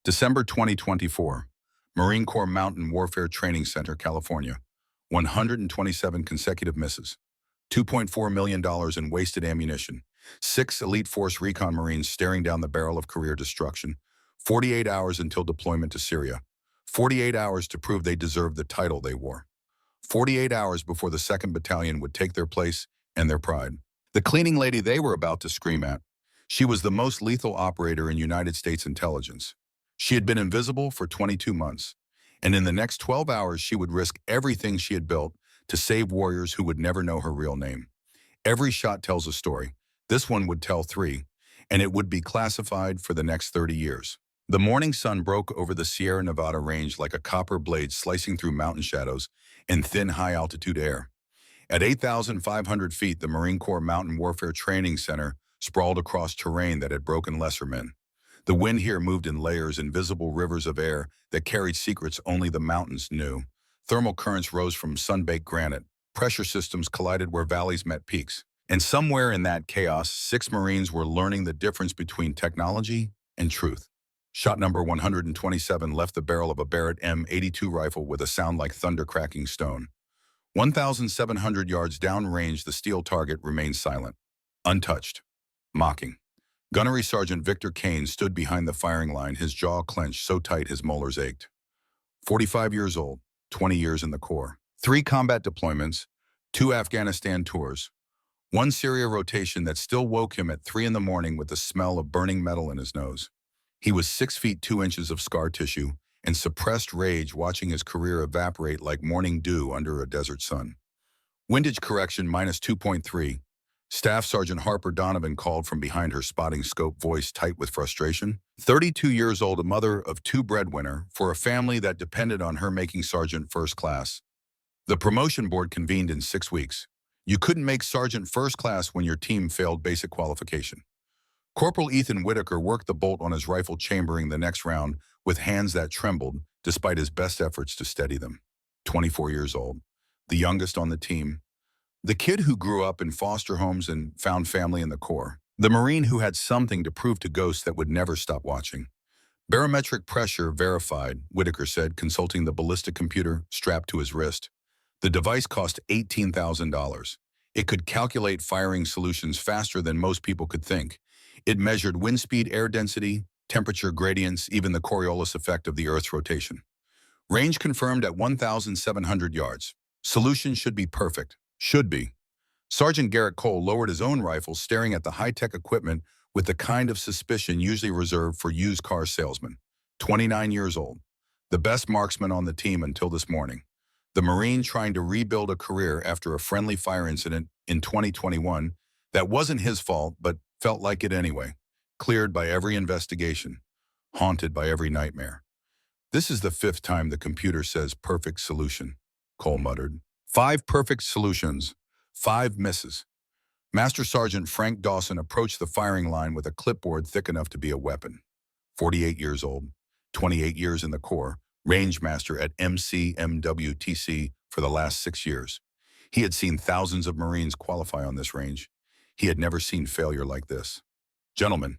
December 2024, Marine Corps Mountain Warfare Training Center, California. 127 consecutive misses. $2.4 million in wasted ammunition. 6 Elite Force Recon Marines staring down the barrel of career destruction. 48 hours until deployment to Syria. 48 hours to prove they deserved the title they wore. 48 hours before the 2nd Battalion would take their place and their pride. The cleaning lady they were about to scream at. She was the most lethal operator in United States intelligence. She had been invisible for 22 months, and in the next 12 hours she would risk everything she had built to save warriors who would never know her real name. Every shot tells a story. This one would tell 3, and it would be classified for the next 30 years. The morning sun broke over the Sierra Nevada range like a copper blade slicing through mountain shadows and thin high-altitude air. At 8,500 feet, the Marine Corps Mountain Warfare Training Center sprawled across terrain that had broken lesser men. The wind here moved in layers, invisible rivers of air that carried secrets only the mountains knew. Thermal currents rose from sun-baked granite. Pressure systems collided where valleys met peaks. And somewhere in that chaos, 6 Marines were learning the difference between technology and truth. Shot number 127 left the barrel of a Barrett M82 rifle with a sound like thunder cracking stone. 1,700 yards downrange, the steel target remained silent, untouched, mocking. Gunnery Sergeant Victor Kane stood behind the firing line, his jaw clenched so tight his molars ached. 45 years old, 20 years in the Corps. 3 combat deployments, 2 Afghanistan tours, 1 Syria rotation that still woke him at 3 in the morning with the smell of burning metal in his nose. He was 6 feet 2 inches of scar tissue and suppressed rage watching his career evaporate like morning dew under a desert sun. Windage correction -2.3. Staff Sergeant Harper Donovan called from behind her spotting scope, voice tight with frustration. 32 years old, a mother of 2 breadwinner for a family that depended on her making Sergeant First Class. The promotion board convened in 6 weeks. You couldn't make Sergeant First Class when your team failed basic qualification. Corporal Ethan Whitaker worked the bolt on his rifle, chambering the next round with hands that trembled despite his best efforts to steady them. 24 years old, the youngest on the team. The kid who grew up in foster homes and found family in the Corps. The Marine who had something to prove to ghosts that would never stop watching. Barometric pressure verified, Whitaker said, consulting the ballistic computer strapped to his wrist. The device cost $18,000. It could calculate firing solutions faster than most people could think. It measured wind speed, air density, temperature gradients, even the Coriolis effect of the Earth's rotation. Range confirmed at 1,700 yards. Solution should be perfect. Should be. Sergeant Garrett Cole lowered his own rifle, staring at the high-tech equipment with the kind of suspicion usually reserved for used car salesmen. 29 years old. The best marksman on the team until this morning. The Marine trying to rebuild a career after a friendly fire incident in 2021 that wasn't his fault but felt like it anyway. Cleared by every investigation. Haunted by every nightmare. This is the 5th time the computer says perfect solution, Cole muttered. 5 perfect solutions, 5 misses. Master Sergeant Frank Dawson approached the firing line with a clipboard thick enough to be a weapon. 48 years old, 28 years in the Corps, range master at MCMWTC for the last 6 years. He had seen thousands of Marines qualify on this range. He had never seen failure like this. Gentlemen,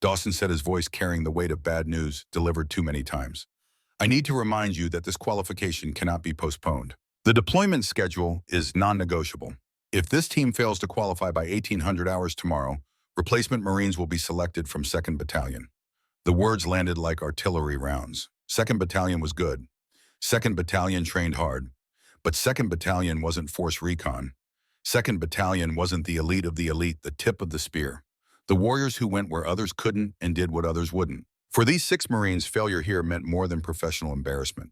Dawson said, his voice carrying the weight of bad news delivered too many times. I need to remind you that this qualification cannot be postponed. The deployment schedule is non-negotiable. If this team fails to qualify by 1,800 hours tomorrow, replacement Marines will be selected from 2nd Battalion. The words landed like artillery rounds. 2nd Battalion was good. 2nd Battalion trained hard. But 2nd Battalion wasn't Force Recon. 2nd Battalion wasn't the elite of the elite, the tip of the spear. The warriors who went where others couldn't and did what others wouldn't. For these 6 Marines, failure here meant more than professional embarrassment.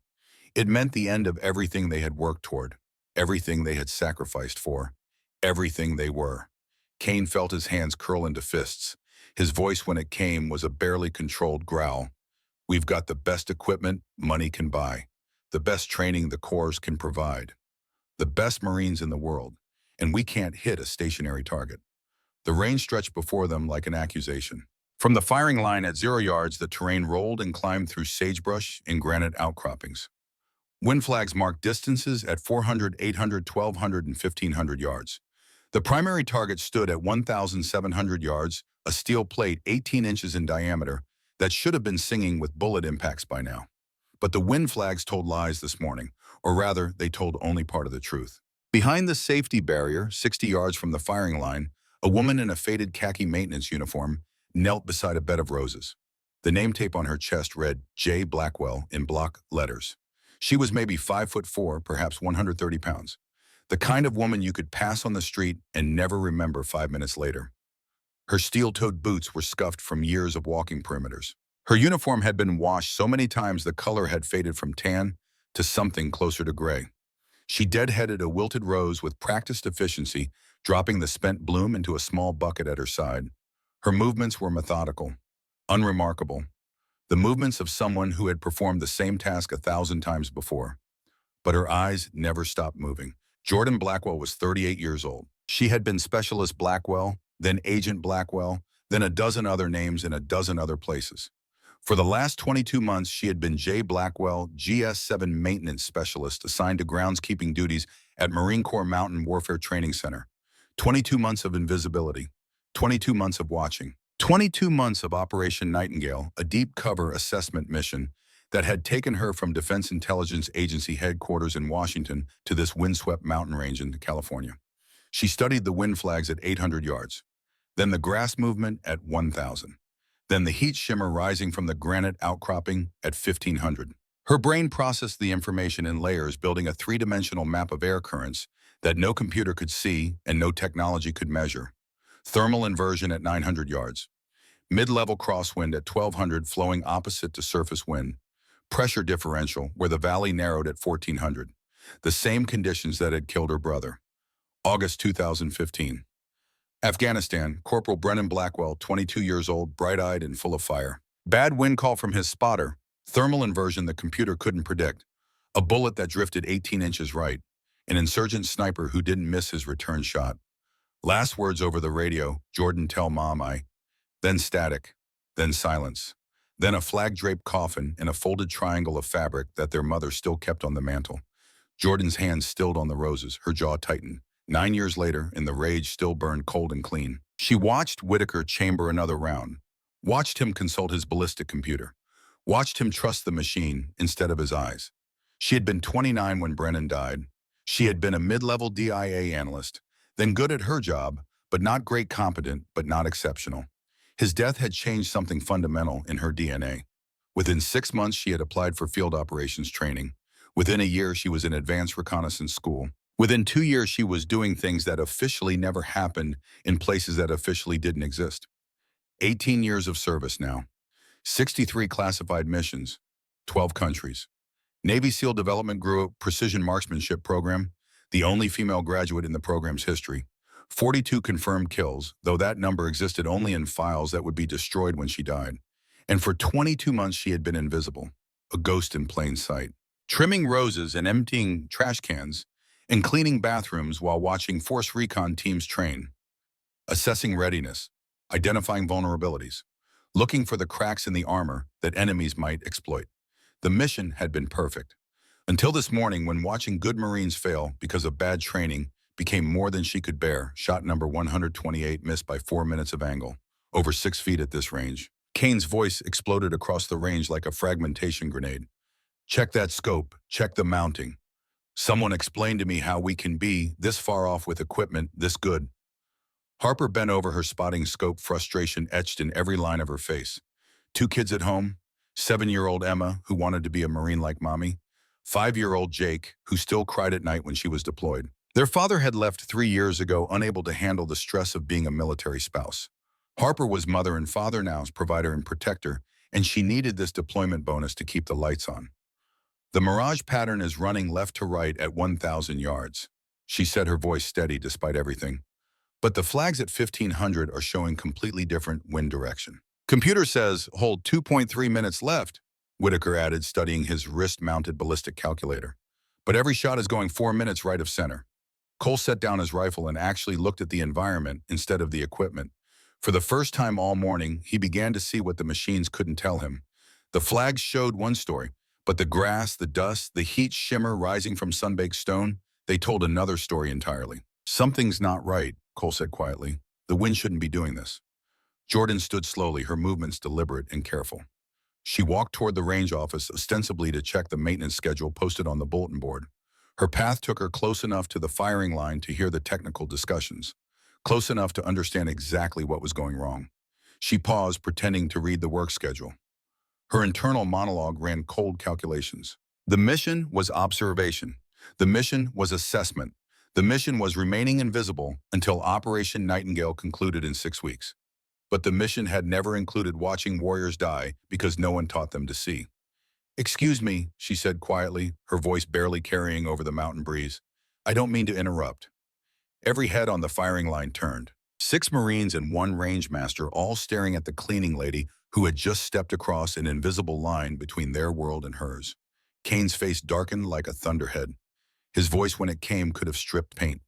It meant the end of everything they had worked toward, everything they had sacrificed for, everything they were. Kane felt his hands curl into fists. His voice, when it came, was a barely controlled growl. We've got the best equipment money can buy, the best training the Corps can provide, the best Marines in the world, and we can't hit a stationary target. The range stretched before them like an accusation. From the firing line at 0 yards, the terrain rolled and climbed through sagebrush and granite outcroppings. Wind flags marked distances at 400, 800, 1,200, and 1,500 yards. The primary target stood at 1,700 yards, a steel plate 18 inches in diameter that should have been singing with bullet impacts by now. But the wind flags told lies this morning, or rather, they told only part of the truth. Behind the safety barrier, 60 yards from the firing line, a woman in a faded khaki maintenance uniform knelt beside a bed of roses. The name tape on her chest read J. Blackwell in block letters. She was maybe 5'4", perhaps 130 pounds. The kind of woman you could pass on the street and never remember 5 minutes later. Her steel-toed boots were scuffed from years of walking perimeters. Her uniform had been washed so many times the color had faded from tan to something closer to gray. She deadheaded a wilted rose with practiced efficiency, dropping the spent bloom into a small bucket at her side. Her movements were methodical, unremarkable, the movements of someone who had performed the same task 1,000 times before. But her eyes never stopped moving. Jordan Blackwell was 38 years old. She had been Specialist Blackwell, then Agent Blackwell, then a dozen other names in a dozen other places. For the last 22 months, she had been J. Blackwell, GS-7 Maintenance Specialist assigned to groundskeeping duties at Marine Corps Mountain Warfare Training Center. 22 months of invisibility, 22 months of watching, 22 months of Operation Nightingale, a deep cover assessment mission that had taken her from Defense Intelligence Agency headquarters in Washington to this windswept mountain range in California. She studied the wind flags at 800 yards, then the grass movement at 1,000. Then the heat shimmer rising from the granite outcropping at 1,500. Her brain processed the information in layers, building a three-dimensional map of air currents that no computer could see and no technology could measure. Thermal inversion at 900 yards. Mid-level crosswind at 1,200 flowing opposite to surface wind. Pressure differential where the valley narrowed at 1,400. The same conditions that had killed her brother. August 2015. Afghanistan, Corporal Brennan Blackwell, 22 years old, bright-eyed and full of fire. Bad wind call from his spotter. Thermal inversion the computer couldn't predict. A bullet that drifted 18 inches right. An insurgent sniper who didn't miss his return shot. Last words over the radio, Jordan, tell Mom I. Then static. Then silence. Then a flag-draped coffin in a folded triangle of fabric that their mother still kept on the mantel. Jordan's hands stilled on the roses, her jaw tightened. 9 years later, and the rage still burned cold and clean. She watched Whitaker chamber another round, watched him consult his ballistic computer, watched him trust the machine instead of his eyes. She had been 29 when Brennan died. She had been a mid-level DIA analyst, then good at her job, but not great competent, but not exceptional. His death had changed something fundamental in her DNA. Within 6 months, she had applied for field operations training. Within a year, she was in advanced reconnaissance school. Within 2 years, she was doing things that officially never happened in places that officially didn't exist. 18 years of service now. 63 classified missions. 12 countries. Navy SEAL Development Group Precision Marksmanship Program, the only female graduate in the program's history. 42 confirmed kills, though that number existed only in files that would be destroyed when she died. And for 22 months, she had been invisible, a ghost in plain sight. Trimming roses and emptying trash cans, and cleaning bathrooms while watching Force Recon teams train, assessing readiness, identifying vulnerabilities, looking for the cracks in the armor that enemies might exploit. The mission had been perfect. Until this morning when watching good Marines fail because of bad training became more than she could bear. Shot number 128 missed by 4 minutes of angle, over 6 feet at this range. Kane's voice exploded across the range like a fragmentation grenade. Check that scope, check the mounting. Someone explained to me how we can be this far off with equipment this good. Harper bent over her spotting scope, frustration etched in every line of her face. 2 kids at home, 7-year-old Emma, who wanted to be a Marine like Mommy, 5-year-old Jake, who still cried at night when she was deployed. Their father had left 3 years ago, unable to handle the stress of being a military spouse. Harper was mother and father now's provider and protector, and she needed this deployment bonus to keep the lights on. The Mirage pattern is running left to right at 1,000 yards. She said, her voice steady despite everything. But the flags at 1,500 are showing completely different wind direction. Computer says, hold 2.3 minutes left, Whitaker added, studying his wrist-mounted ballistic calculator. But every shot is going 4 minutes right of center. Cole set down his rifle and actually looked at the environment instead of the equipment. For the first time all morning, he began to see what the machines couldn't tell him. The flags showed one story, but the grass, the dust, the heat shimmer rising from sun-baked stone, they told another story entirely. Something's not right, Cole said quietly. The wind shouldn't be doing this. Jordan stood slowly, her movements deliberate and careful. She walked toward the range office, ostensibly to check the maintenance schedule posted on the bulletin board. Her path took her close enough to the firing line to hear the technical discussions, close enough to understand exactly what was going wrong. She paused, pretending to read the work schedule. Her internal monologue ran cold calculations. The mission was observation. The mission was assessment. The mission was remaining invisible until Operation Nightingale concluded in 6 weeks. But the mission had never included watching warriors die because no one taught them to see. "Excuse me," she said quietly, her voice barely carrying over the mountain breeze. "I don't mean to interrupt." Every head on the firing line turned. 6 Marines and 1 range master, all staring at the cleaning lady who had just stepped across an invisible line between their world and hers. Kane's face darkened like a thunderhead. His voice, when it came, could have stripped paint.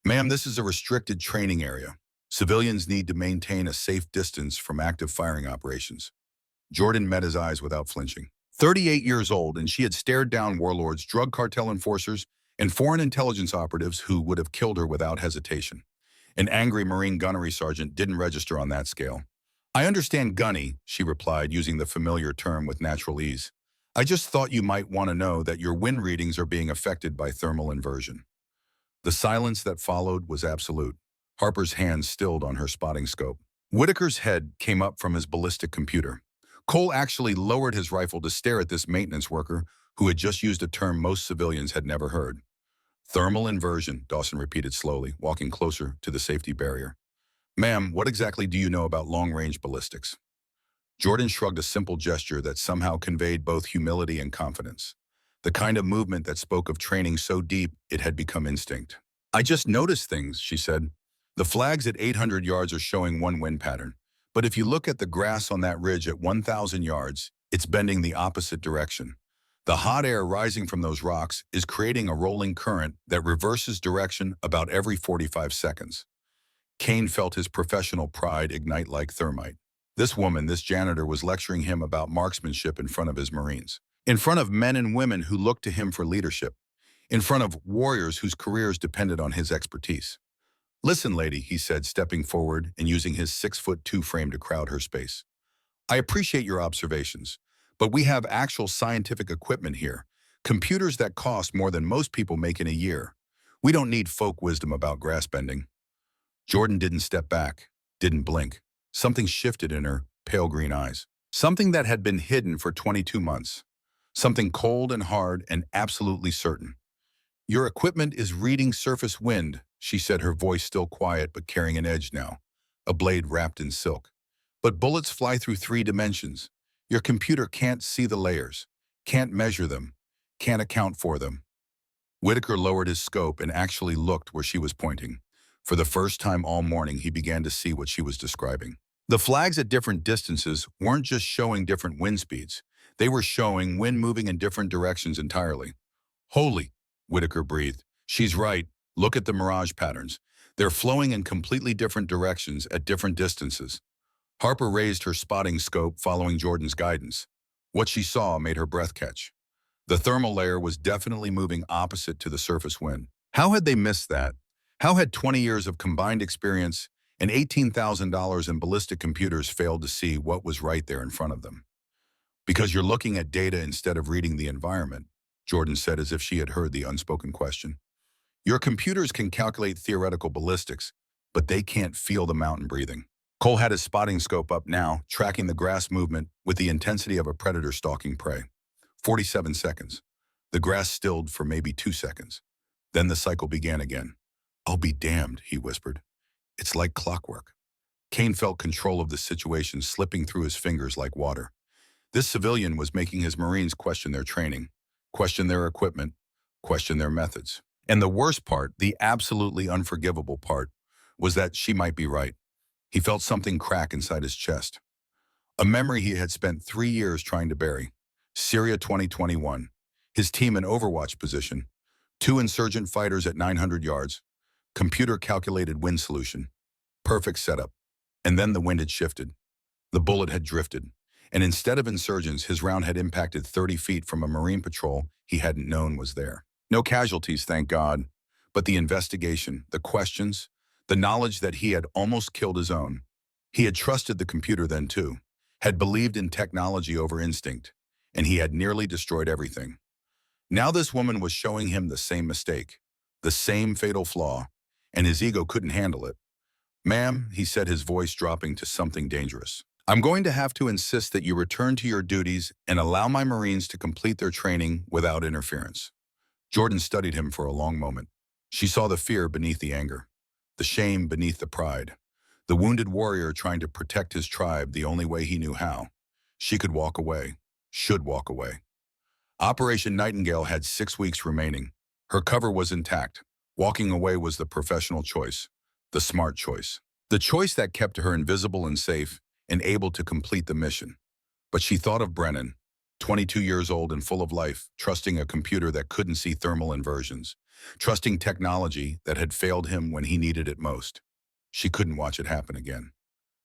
"Ma'am, this is a restricted training area. Civilians need to maintain a safe distance from active firing operations." Jordan met his eyes without flinching. 38 years old, and she had stared down warlords, drug cartel enforcers, and foreign intelligence operatives who would have killed her without hesitation. An angry Marine gunnery sergeant didn't register on that scale. "I understand gunny," she replied, using the familiar term with natural ease. "I just thought you might want to know that your wind readings are being affected by thermal inversion." The silence that followed was absolute. Harper's hands stilled on her spotting scope. Whitaker's head came up from his ballistic computer. Cole actually lowered his rifle to stare at this maintenance worker who had just used a term most civilians had never heard. "Thermal inversion," Dawson repeated slowly, walking closer to the safety barrier. "Ma'am, what exactly do you know about long-range ballistics?" Jordan shrugged, a simple gesture that somehow conveyed both humility and confidence. The kind of movement that spoke of training so deep it had become instinct. "I just noticed things," she said. "The flags at 800 yards are showing one wind pattern. But if you look at the grass on that ridge at 1,000 yards, it's bending the opposite direction. The hot air rising from those rocks is creating a rolling current that reverses direction about every 45 seconds. Kane felt his professional pride ignite like thermite. This woman, this janitor, was lecturing him about marksmanship in front of his Marines, in front of men and women who looked to him for leadership, in front of warriors whose careers depended on his expertise. "Listen, lady," he said, stepping forward and using his 6'2" frame to crowd her space. "I appreciate your observations, but we have actual scientific equipment here, computers that cost more than most people make in a year. We don't need folk wisdom about grass bending." Jordan didn't step back, didn't blink. Something shifted in her pale green eyes. Something that had been hidden for 22 months. Something cold and hard and absolutely certain. "Your equipment is reading surface wind," she said, her voice still quiet but carrying an edge now, a blade wrapped in silk. "But bullets fly through 3 dimensions. Your computer can't see the layers, can't measure them, can't account for them." Whitaker lowered his scope and actually looked where she was pointing. For the first time all morning, he began to see what she was describing. The flags at different distances weren't just showing different wind speeds. They were showing wind moving in different directions entirely. "Holy," Whitaker breathed. "She's right. Look at the mirage patterns. They're flowing in completely different directions at different distances." Harper raised her spotting scope, following Jordan's guidance. What she saw made her breath catch. The thermal layer was definitely moving opposite to the surface wind. How had they missed that? How had 20 years of combined experience and $18,000 in ballistic computers failed to see what was right there in front of them? "Because you're looking at data instead of reading the environment," Jordan said, as if she had heard the unspoken question. "Your computers can calculate theoretical ballistics, but they can't feel the mountain breathing." Cole had his spotting scope up now, tracking the grass movement with the intensity of a predator stalking prey. 47 seconds. The grass stilled for maybe 2 seconds. Then the cycle began again. "I'll be damned," he whispered. "It's like clockwork." Kane felt control of the situation slipping through his fingers like water. This civilian was making his Marines question their training, question their equipment, question their methods. And the worst part, the absolutely unforgivable part, was that she might be right. He felt something crack inside his chest. A memory he had spent 3 years trying to bury. Syria 2021. His team in Overwatch position. 2 insurgent fighters at 900 yards. Computer-calculated wind solution. Perfect setup. And then the wind had shifted. The bullet had drifted. And instead of insurgents, his round had impacted 30 feet from a Marine patrol he hadn't known was there. No casualties, thank God. But the investigation, the questions, the knowledge that he had almost killed his own. He had trusted the computer then too, had believed in technology over instinct, and he had nearly destroyed everything. Now this woman was showing him the same mistake, the same fatal flaw, and his ego couldn't handle it. "Ma'am," he said, his voice dropping to something dangerous, "I'm going to have to insist that you return to your duties and allow my Marines to complete their training without interference." Jordan studied him for a long moment. She saw the fear beneath the anger, the shame beneath the pride, the wounded warrior trying to protect his tribe the only way he knew how. She could walk away, should walk away. Operation Nightingale had 6 weeks remaining. Her cover was intact. Walking away was the professional choice, the smart choice. The choice that kept her invisible and safe and able to complete the mission. But she thought of Brennan, 22 years old and full of life, trusting a computer that couldn't see thermal inversions, trusting technology that had failed him when he needed it most. She couldn't watch it happen again.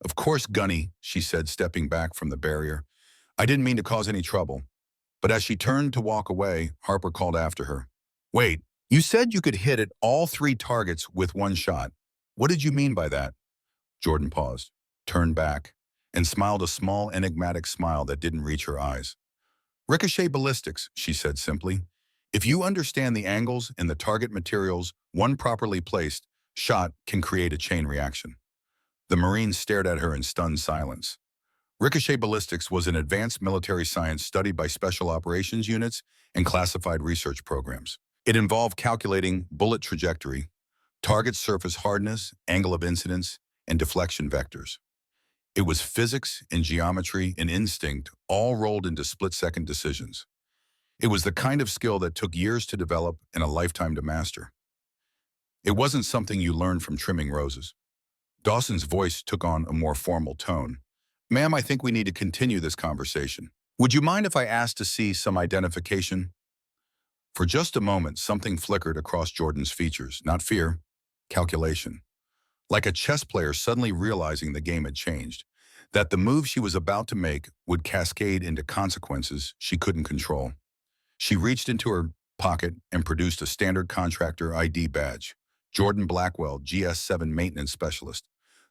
"Of course, Gunny," she said, stepping back from the barrier. "I didn't mean to cause any trouble." But as she turned to walk away, Harper called after her. "Wait, you said you could hit at all 3 targets with 1 shot. What did you mean by that?" Jordan paused, turned back, and smiled a small, enigmatic smile that didn't reach her eyes. "Ricochet ballistics," she said simply. "If you understand the angles and the target materials, one properly placed shot can create a chain reaction." The Marines stared at her in stunned silence. Ricochet ballistics was an advanced military science studied by special operations units and classified research programs. It involved calculating bullet trajectory, target surface hardness, angle of incidence, and deflection vectors. It was physics and geometry and instinct all rolled into split-second decisions. It was the kind of skill that took years to develop and a lifetime to master. It wasn't something you learned from trimming roses. Dawson's voice took on a more formal tone. "Ma'am, I think we need to continue this conversation. Would you mind if I asked to see some identification?" For just a moment, something flickered across Jordan's features, not fear, calculation. Like a chess player suddenly realizing the game had changed, that the move she was about to make would cascade into consequences she couldn't control. She reached into her pocket and produced a standard contractor ID badge. Jordan Blackwell, GS7 Maintenance Specialist.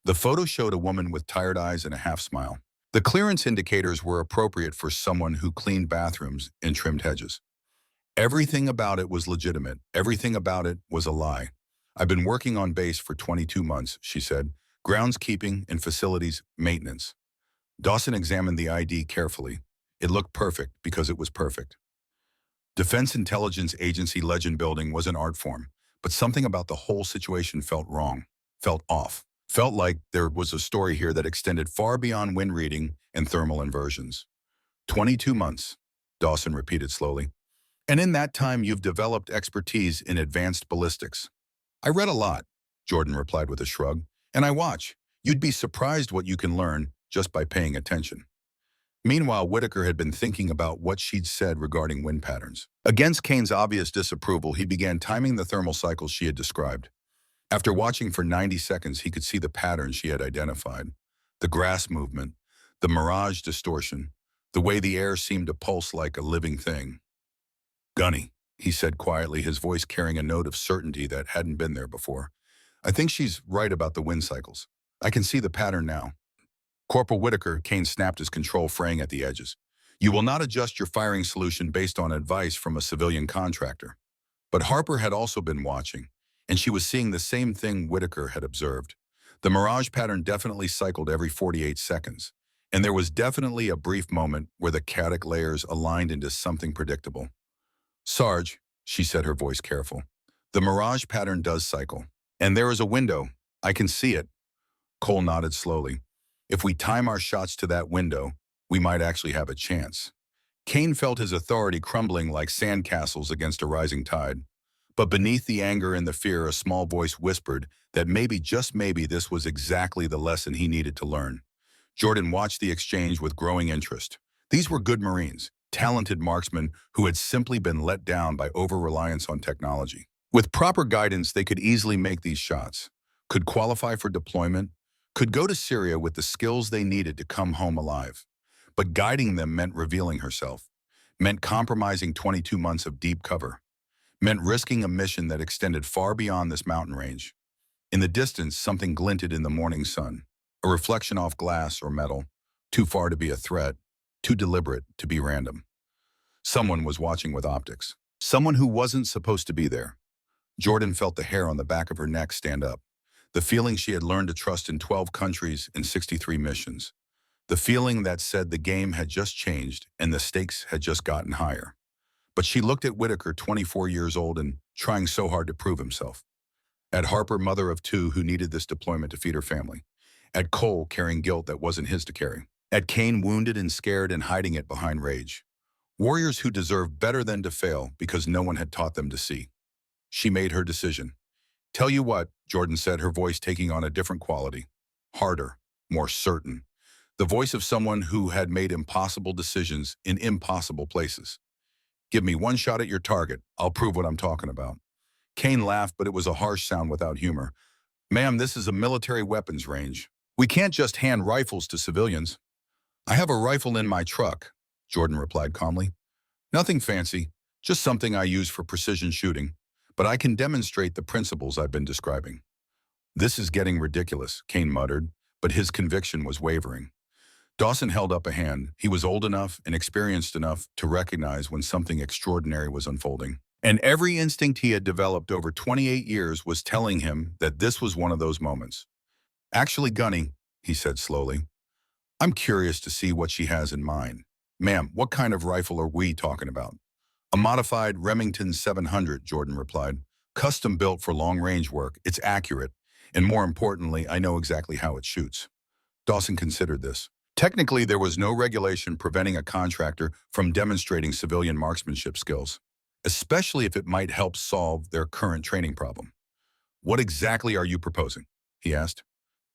The photo showed a woman with tired eyes and a half-smile. The clearance indicators were appropriate for someone who cleaned bathrooms and trimmed hedges. Everything about it was legitimate. Everything about it was a lie. "I've been working on base for 22 months, she said. "Groundskeeping and facilities maintenance." Dawson examined the ID carefully. It looked perfect because it was perfect. Defense Intelligence Agency legend building was an art form, but something about the whole situation felt wrong, felt off. Felt like there was a story here that extended far beyond wind reading and thermal inversions. 22 months, Dawson repeated slowly. "And in that time, you've developed expertise in advanced ballistics." "I read a lot," Jordan replied with a shrug. "And I watch. You'd be surprised what you can learn just by paying attention." Meanwhile, Whitaker had been thinking about what she'd said regarding wind patterns. Against Kane's obvious disapproval, he began timing the thermal cycles she had described. After watching for 90 seconds, he could see the patterns she had identified. The grass movement, the mirage distortion, the way the air seemed to pulse like a living thing. "Gunny," he said quietly, his voice carrying a note of certainty that hadn't been there before. "I think she's right about the wind cycles. I can see the pattern now." Corporal Whitaker, Kane snapped his control, fraying at the edges. "You will not adjust your firing solution based on advice from a civilian contractor." But Harper had also been watching, and she was seeing the same thing Whitaker had observed. The mirage pattern definitely cycled every 48 seconds, and there was definitely a brief moment where the chaotic layers aligned into something predictable. "Sarge," she said, her voice careful, "the mirage pattern does cycle. And there is a window. I can see it." Cole nodded slowly. "If we time our shots to that window, we might actually have a chance." Kane felt his authority crumbling like sandcastles against a rising tide. But beneath the anger and the fear, a small voice whispered that maybe, just maybe, this was exactly the lesson he needed to learn. Jordan watched the exchange with growing interest. These were good Marines, talented marksmen who had simply been let down by over-reliance on technology. With proper guidance, they could easily make these shots, could qualify for deployment, could go to Syria with the skills they needed to come home alive. But guiding them meant revealing herself, meant compromising 22 months of deep cover, meant risking a mission that extended far beyond this mountain range. In the distance, something glinted in the morning sun. A reflection off glass or metal, too far to be a threat, too deliberate to be random. Someone was watching with optics. Someone who wasn't supposed to be there. Jordan felt the hair on the back of her neck stand up. The feeling she had learned to trust in 12 countries and 63 missions. The feeling that said the game had just changed and the stakes had just gotten higher. But she looked at Whitaker, 24 years old and trying so hard to prove himself. At Harper, mother of two who needed this deployment to feed her family. At Cole, carrying guilt that wasn't his to carry. At Kane, wounded and scared and hiding it behind rage. Warriors who deserved better than to fail because no one had taught them to see. She made her decision. Tell you what, Jordan said, her voice taking on a different quality. Harder, more certain. The voice of someone who had made impossible decisions in impossible places. Give me one shot at your target. I'll prove what I'm talking about. Kane laughed, but it was a harsh sound without humor. Ma'am, this is a military weapons range. We can't just hand rifles to civilians. I have a rifle in my truck, Jordan replied calmly. Nothing fancy, just something I use for precision shooting. But I can demonstrate the principles I've been describing. This is getting ridiculous, Kane muttered, but his conviction was wavering. Dawson held up a hand. He was old enough and experienced enough to recognize when something extraordinary was unfolding. And every instinct he had developed over 28 years was telling him that this was one of those moments. Actually, Gunny, he said slowly, I'm curious to see what she has in mind. Ma'am, what kind of rifle are we talking about? A modified Remington 700, Jordan replied. Custom built for long-range work. It's accurate. And more importantly, I know exactly how it shoots. Dawson considered this. Technically, there was no regulation preventing a contractor from demonstrating civilian marksmanship skills, especially if it might help solve their current training problem. What exactly are you proposing? He asked.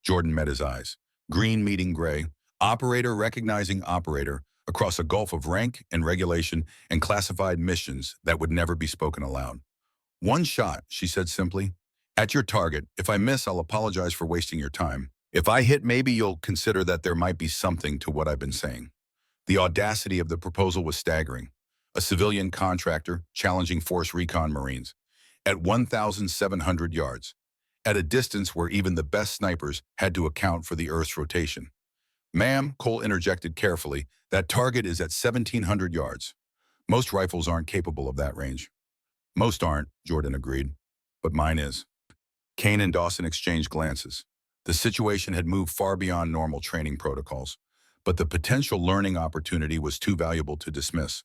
Jordan met his eyes. Green meeting gray, operator recognizing operator, across a gulf of rank and regulation and classified missions that would never be spoken aloud. One shot, she said simply. At your target. If I miss, I'll apologize for wasting your time. If I hit, maybe you'll consider that there might be something to what I've been saying. The audacity of the proposal was staggering. A civilian contractor challenging Force Recon Marines at 1,700 yards, at a distance where even the best snipers had to account for the Earth's rotation. Ma'am, Cole interjected carefully, that target is at 1,700 yards. Most rifles aren't capable of that range. Most aren't, Jordan agreed, but mine is. Kane and Dawson exchanged glances. The situation had moved far beyond normal training protocols, but the potential learning opportunity was too valuable to dismiss.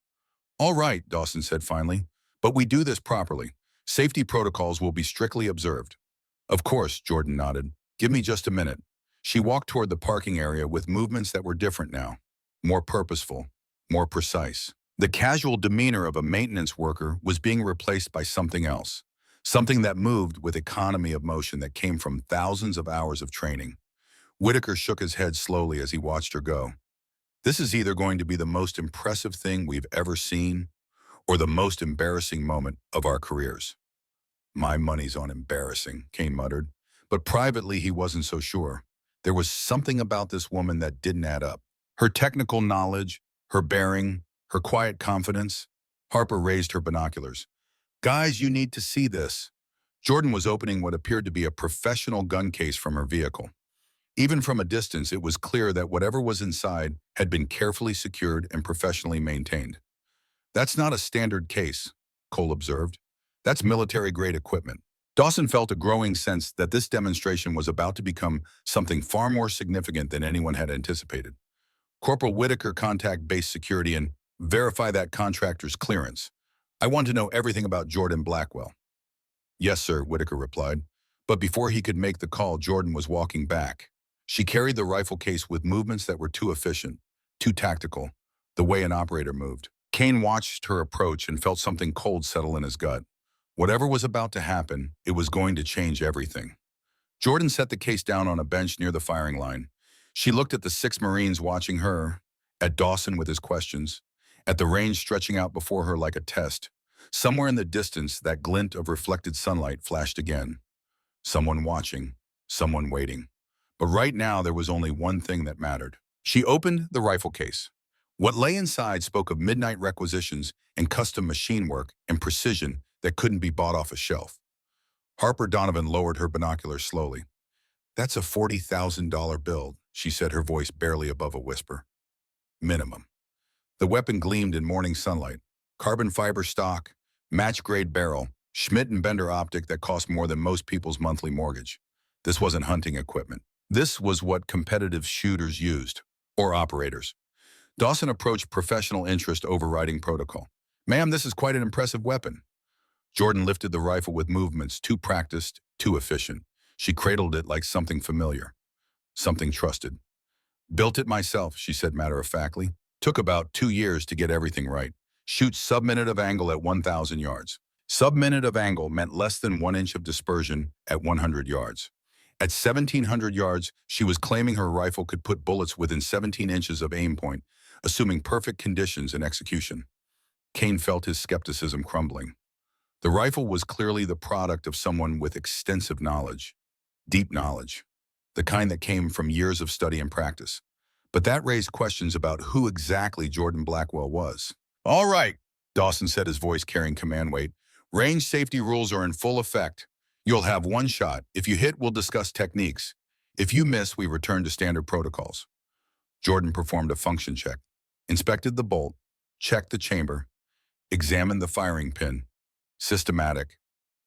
All right, Dawson said finally, but we do this properly. Safety protocols will be strictly observed. Of course, Jordan nodded. Give me just a minute. She walked toward the parking area with movements that were different now, more purposeful, more precise. The casual demeanor of a maintenance worker was being replaced by something else, something that moved with economy of motion that came from thousands of hours of training. Whitaker shook his head slowly as he watched her go. This is either going to be the most impressive thing we've ever seen or the most embarrassing moment of our careers. My money's on embarrassing, Kane muttered, but privately he wasn't so sure. There was something about this woman that didn't add up. Her technical knowledge, her bearing, her quiet confidence. Harper raised her binoculars. Guys, you need to see this. Jordan was opening what appeared to be a professional gun case from her vehicle. Even from a distance, it was clear that whatever was inside had been carefully secured and professionally maintained. That's not a standard case, Cole observed. That's military-grade equipment. Dawson felt a growing sense that this demonstration was about to become something far more significant than anyone had anticipated. Corporal Whitaker, contact base security and verify that contractor's clearance. I want to know everything about Jordan Blackwell. Yes, sir, Whitaker replied. But before he could make the call, Jordan was walking back. She carried the rifle case with movements that were too efficient, too tactical, the way an operator moved. Kane watched her approach and felt something cold settle in his gut. Whatever was about to happen, it was going to change everything. Jordan set the case down on a bench near the firing line. She looked at the 6 Marines watching her, at Dawson with his questions, at the range stretching out before her like a test. Somewhere in the distance, that glint of reflected sunlight flashed again. Someone watching, someone waiting. But right now, there was only one thing that mattered. She opened the rifle case. What lay inside spoke of midnight requisitions and custom machine work and precision that couldn't be bought off a shelf. Harper Donovan lowered her binoculars slowly. That's a $40,000 bill, she said, her voice barely above a whisper. Minimum. The weapon gleamed in morning sunlight. Carbon fiber stock, match-grade barrel, Schmidt and Bender optic that cost more than most people's monthly mortgage. This wasn't hunting equipment. This was what competitive shooters used, or operators. Dawson approached professional interest overriding protocol. Ma'am, this is quite an impressive weapon. Jordan lifted the rifle with movements too practiced, too efficient. She cradled it like something familiar, something trusted. Built it myself, she said matter-of-factly. Took about 2 years to get everything right. Shoot sub-minute of angle at 1,000 yards. Sub-minute of angle meant less than 1 inch of dispersion at 100 yards. At 1,700 yards, she was claiming her rifle could put bullets within 17 inches of aim point, assuming perfect conditions and execution. Kane felt his skepticism crumbling. The rifle was clearly the product of someone with extensive knowledge, deep knowledge, the kind that came from years of study and practice. But that raised questions about who exactly Jordan Blackwell was. All right, Dawson said, his voice carrying command weight. Range safety rules are in full effect. You'll have 1 shot. If you hit, we'll discuss techniques. If you miss, we return to standard protocols. Jordan performed a function check, inspected the bolt, checked the chamber, examined the firing pin. Systematic,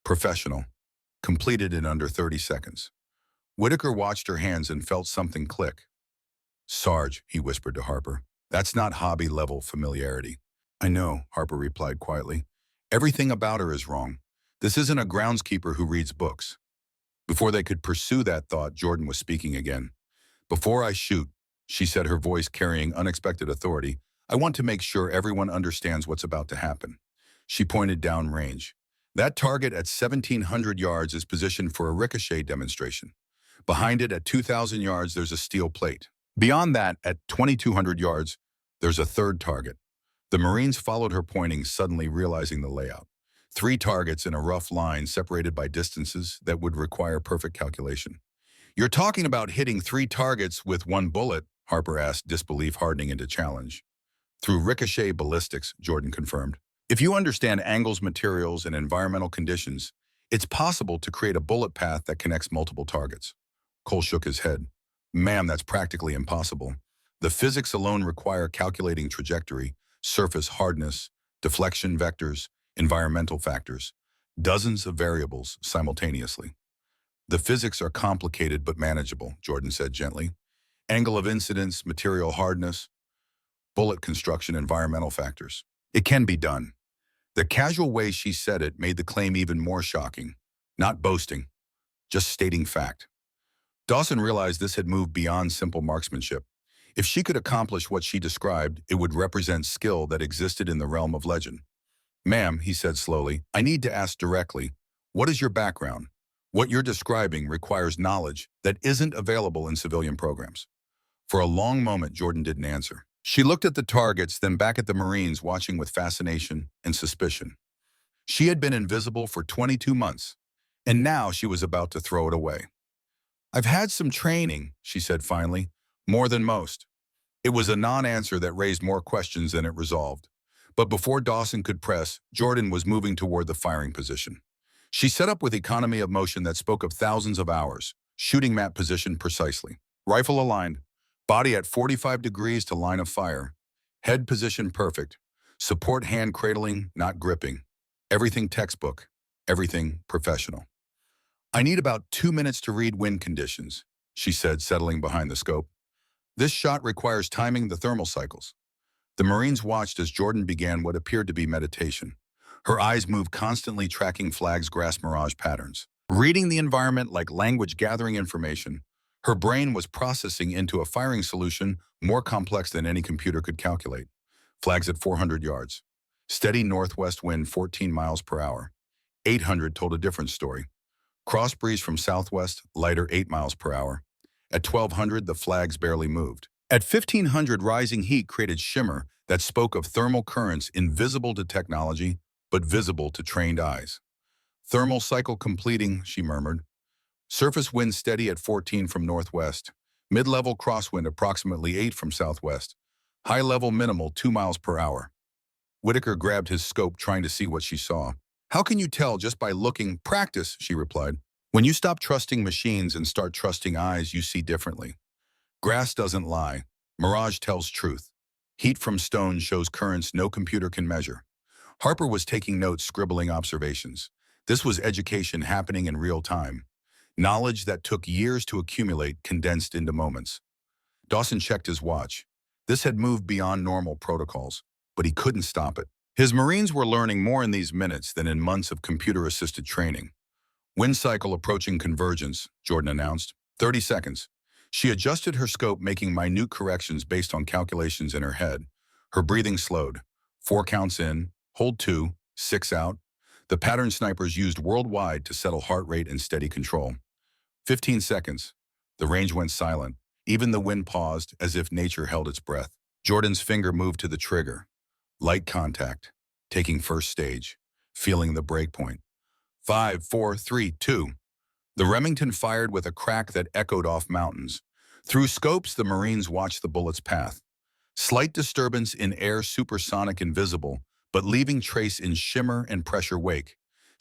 professional, completed in under 30 seconds. Whitaker watched her hands and felt something click. Sarge, he whispered to Harper, that's not hobby-level familiarity. I know, Harper replied quietly. Everything about her is wrong. This isn't a groundskeeper who reads books. Before they could pursue that thought, Jordan was speaking again. Before I shoot, she said, her voice carrying unexpected authority, I want to make sure everyone understands what's about to happen. She pointed downrange. That target at 1,700 yards is positioned for a ricochet demonstration. Behind it at 2,000 yards, there's a steel plate. Beyond that, at 2,200 yards, there's a third target. The Marines followed her pointing, suddenly realizing the layout. 3 targets in a rough line separated by distances that would require perfect calculation. You're talking about hitting 3 targets with 1 bullet, Harper asked, disbelief hardening into challenge. Through ricochet ballistics, Jordan confirmed. If you understand angles, materials, and environmental conditions, it's possible to create a bullet path that connects multiple targets. Cole shook his head. Ma'am, that's practically impossible. The physics alone require calculating trajectory, surface hardness, deflection vectors, environmental factors, dozens of variables simultaneously. The physics are complicated but manageable, Jordan said gently. Angle of incidence, material hardness, bullet construction, environmental factors. It can be done. The casual way she said it made the claim even more shocking. Not boasting, just stating fact. Dawson realized this had moved beyond simple marksmanship. If she could accomplish what she described, it would represent skill that existed in the realm of legend. Ma'am, he said slowly, I need to ask directly, what is your background? What you're describing requires knowledge that isn't available in civilian programs. For a long moment, Jordan didn't answer. She looked at the targets, then back at the Marines, watching with fascination and suspicion. She had been invisible for 22 months, and now she was about to throw it away. I've had some training, she said finally, more than most. It was a non-answer that raised more questions than it resolved. But before Dawson could press, Jordan was moving toward the firing position. She set up with economy of motion that spoke of thousands of hours, shooting map position precisely. Rifle aligned, body at 45 degrees to line of fire, head position perfect, support hand cradling, not gripping. Everything textbook, everything professional. I need about 2 minutes to read wind conditions, she said, settling behind the scope. This shot requires timing the thermal cycles. The Marines watched as Jordan began what appeared to be meditation. Her eyes moved constantly, tracking Flag's grass mirage patterns. Reading the environment like language, gathering information, her brain was processing into a firing solution more complex than any computer could calculate. Flags at 400 yards. Steady northwest wind 14 miles per hour. 800 told a different story. Cross breeze from southwest, lighter 8 miles per hour. At 1200, the flags barely moved. At 1500, rising heat created shimmer that spoke of thermal currents invisible to technology, but visible to trained eyes. Thermal cycle completing, she murmured. Surface wind steady at 14 from northwest. Mid-level crosswind approximately 8 from southwest. High-level minimal 2 miles per hour. Whitaker grabbed his scope, trying to see what she saw. How can you tell just by looking? Practice, she replied. When you stop trusting machines and start trusting eyes, you see differently. Grass doesn't lie. Mirage tells truth. Heat from stone shows currents no computer can measure. Harper was taking notes, scribbling observations. This was education happening in real time. Knowledge that took years to accumulate condensed into moments. Dawson checked his watch. This had moved beyond normal protocols, but he couldn't stop it. His Marines were learning more in these minutes than in months of computer-assisted training. Wind cycle approaching convergence, Jordan announced. 30 seconds. She adjusted her scope, making minute corrections based on calculations in her head. Her breathing slowed. 4 counts in, hold 2, 6 out. The pattern snipers used worldwide to settle heart rate and steady control. 15 seconds. The range went silent. Even the wind paused, as if nature held its breath. Jordan's finger moved to the trigger. Light contact. Taking first stage. Feeling the break point. 5, 4, 3, 2. The Remington fired with a crack that echoed off mountains. Through scopes, the Marines watched the bullet's path. Slight disturbance in air, supersonic, invisible, but leaving trace in shimmer and pressure wake.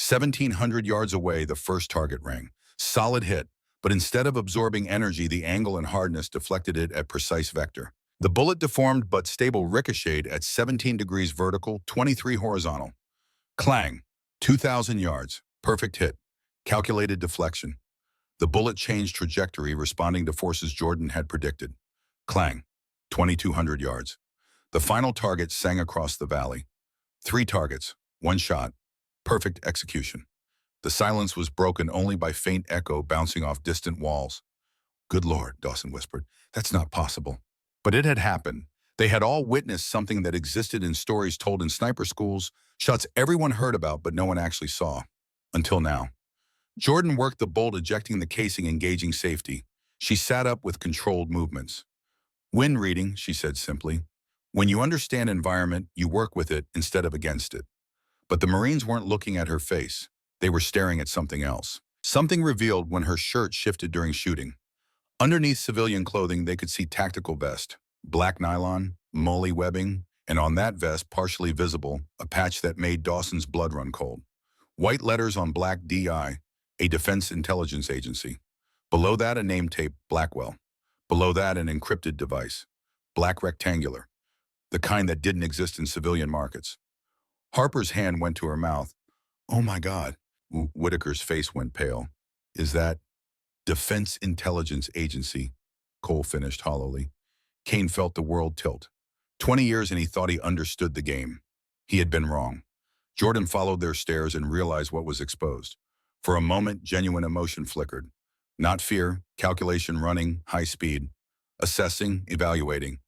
1,700 yards away, the first target rang. Solid hit, but instead of absorbing energy, the angle and hardness deflected it at precise vector. The bullet deformed but stable ricocheted at 17 degrees vertical, 23 horizontal. Clang, 2,000 yards, perfect hit. Calculated deflection. The bullet changed trajectory, responding to forces Jordan had predicted. Clang, 2,200 yards. The final target sang across the valley. 3 targets, 1 shot, perfect execution. The silence was broken only by faint echo bouncing off distant walls. Good Lord, Dawson whispered, that's not possible. But it had happened. They had all witnessed something that existed in stories told in sniper schools, shots everyone heard about but no one actually saw. Until now. Jordan worked the bolt, ejecting the casing, engaging safety. She sat up with controlled movements. Wind reading, she said simply. When you understand environment, you work with it instead of against it. But the Marines weren't looking at her face. They were staring at something else. Something revealed when her shirt shifted during shooting. Underneath civilian clothing, they could see tactical vest, black nylon, moly webbing, and on that vest, partially visible, a patch that made Dawson's blood run cold. White letters on black DI, a Defense Intelligence Agency. Below that, a name tape, Blackwell. Below that, an encrypted device, black rectangular, the kind that didn't exist in civilian markets. Harper's hand went to her mouth. Oh my God. Whitaker's face went pale. Is that Defense Intelligence Agency? Cole finished hollowly. Kane felt the world tilt. 20 years and he thought he understood the game. He had been wrong. Jordan followed their stares and realized what was exposed. For a moment, genuine emotion flickered. Not fear, calculation running, high speed. Assessing, evaluating.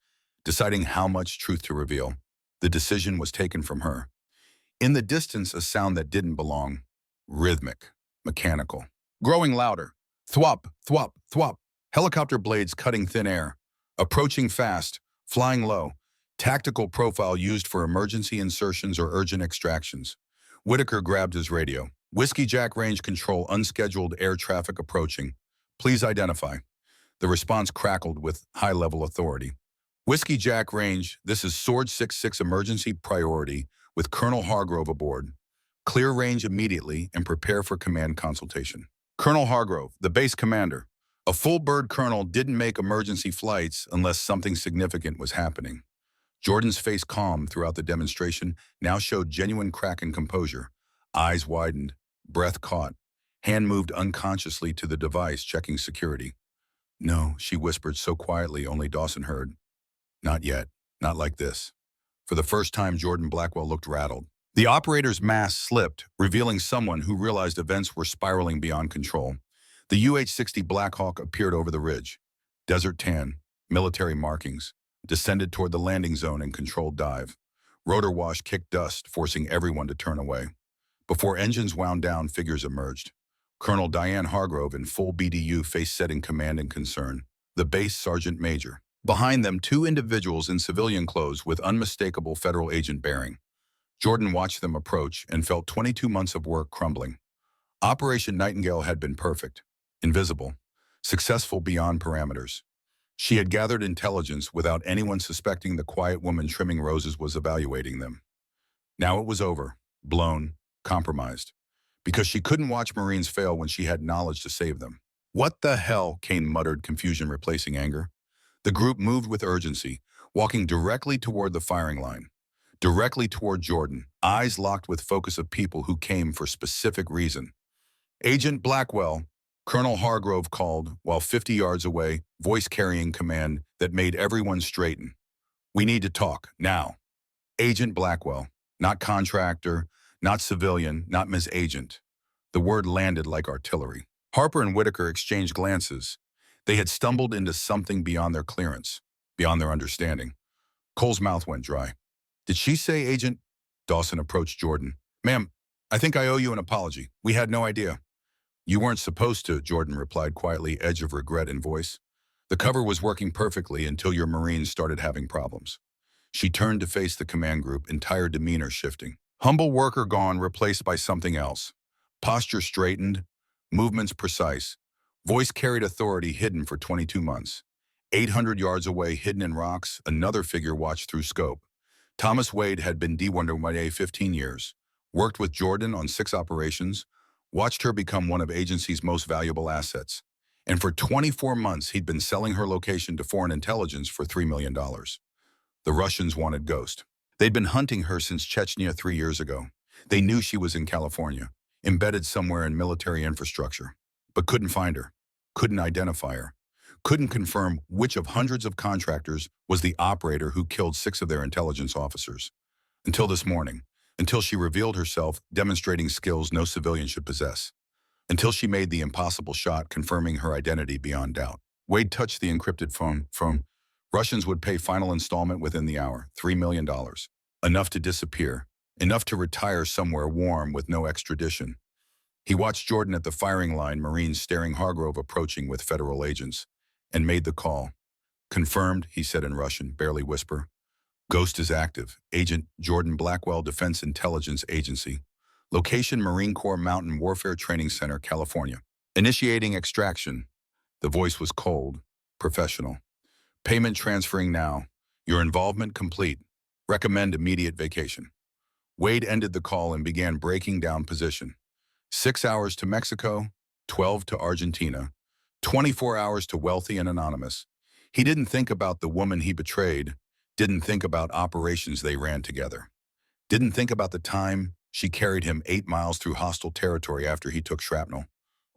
Deciding how much truth to reveal. The decision was taken from her. In the distance, a sound that didn't belong. Rhythmic, mechanical. Growing louder. Thwop, thwop, thwop. Helicopter blades cutting thin air. Approaching fast, flying low. Tactical profile used for emergency insertions or urgent extractions. Whitaker grabbed his radio. Whiskey Jack range control, unscheduled air traffic approaching. Please identify. The response crackled with high-level authority. Whiskey Jack range, this is Sword 6-6 emergency priority with Colonel Hargrove aboard. Clear range immediately and prepare for command consultation. Colonel Hargrove, the base commander. A full bird colonel didn't make emergency flights unless something significant was happening. Jordan's face, calm throughout the demonstration, now showed genuine crack and composure. Eyes widened, breath caught. Hand moved unconsciously to the device, checking security. No, she whispered so quietly only Dawson heard. Not yet. Not like this. For the first time, Jordan Blackwell looked rattled. The operator's mask slipped, revealing someone who realized events were spiraling beyond control. The UH-60 Blackhawk appeared over the ridge. Desert tan, military markings. Descended toward the landing zone in controlled dive. Rotor wash kicked dust, forcing everyone to turn away. Before engines wound down, figures emerged. Colonel Diane Hargrove in full BDU face-setting command and concern. The base sergeant major. Behind them, 2 individuals in civilian clothes with unmistakable federal agent bearing. Jordan watched them approach and felt 22 months of work crumbling. Operation Nightingale had been perfect, invisible, successful beyond parameters. She had gathered intelligence without anyone suspecting the quiet woman trimming roses was evaluating them. Now it was over, blown, compromised. because she couldn't watch Marines fail when she had knowledge to save them. What the hell? Kane muttered, confusion replacing anger. The group moved with urgency, walking directly toward the firing line, directly toward Jordan, eyes locked with focus of people who came for specific reason. Agent Blackwell, Colonel Hargrove called, while 50 yards away, voice carrying command that made everyone straighten. We need to talk, now. Agent Blackwell, not contractor, not civilian, not Ms. Agent. The word landed like artillery. Harper and Whitaker exchanged glances. They had stumbled into something beyond their clearance, beyond their understanding. Cole's mouth went dry. Did she say, Agent? Dawson approached Jordan. Ma'am, I think I owe you an apology. We had no idea. You weren't supposed to, Jordan replied quietly, edge of regret in voice. The cover was working perfectly until your Marines started having problems. She turned to face the command group, entire demeanor shifting. Humble worker gone, replaced by something else. Posture straightened, movements precise. Voice carried authority hidden for 22 months. 800 yards away, hidden in rocks, another figure watched through scope. Thomas Wade had been D1 15 years, worked with Jordan on 6 operations, watched her become one of agency's most valuable assets. And for 24 months, he'd been selling her location to foreign intelligence for $3 million. The Russians wanted Ghost. They'd been hunting her since Chechnya 3 years ago. They knew she was in California, embedded somewhere in military infrastructure, but couldn't find her, couldn't identify her, couldn't confirm which of hundreds of contractors was the operator who killed 6 of their intelligence officers. Until this morning, until she revealed herself, demonstrating skills no civilian should possess. Until she made the impossible shot, confirming her identity beyond doubt. Wade touched the encrypted phone. Russians would pay final installment within the hour, $3 million. Enough to disappear, enough to retire somewhere warm with no extradition. He watched Jordan at the firing line, Marines staring, Hargrove approaching with federal agents, and made the call. Confirmed, he said in Russian, barely whisper. Ghost is active. Agent Jordan Blackwell, Defense Intelligence Agency. Location Marine Corps Mountain Warfare Training Center, California. Initiating extraction. The voice was cold, professional. Payment transferring now. Your involvement complete. Recommend immediate vacation. Wade ended the call and began breaking down position. 6 hours to Mexico, 12 to Argentina, 24 hours to Wealthy and Anonymous. He didn't think about the woman he betrayed, didn't think about operations they ran together, didn't think about the time she carried him 8 miles through hostile territory after he took shrapnel.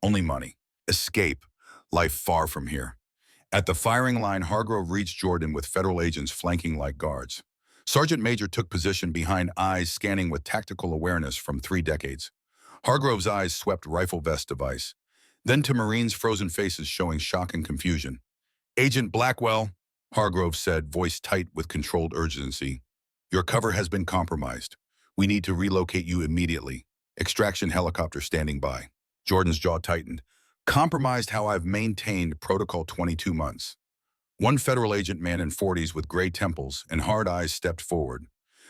Only money. Escape. Life far from here. At the firing line, Hargrove reached Jordan with federal agents flanking like guards. Sergeant Major took position behind, eyes scanning with tactical awareness from 3 decades. Hargrove's eyes swept rifle vest device, then to Marines' frozen faces showing shock and confusion. Agent Blackwell, Hargrove said, voice tight with controlled urgency. Your cover has been compromised. We need to relocate you immediately. Extraction helicopter standing by. Jordan's jaw tightened. Compromised how I've maintained protocol 22 months. One federal agent, man in 40s with gray temples and hard eyes, stepped forward.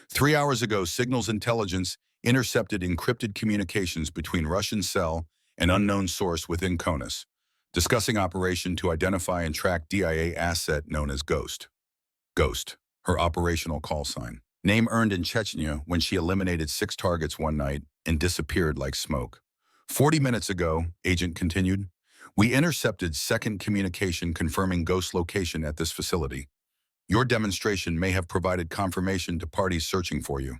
3 hours ago, signals intelligence intercepted encrypted communications between Russian cell and unknown source within CONUS, discussing operation to identify and track DIA asset known as Ghost. Ghost, her operational call sign. Name earned in Chechnya when she eliminated 6 targets one night and disappeared like smoke. 40 minutes ago, agent continued, we intercepted second communication confirming Ghost location at this facility. Your demonstration may have provided confirmation to parties searching for you.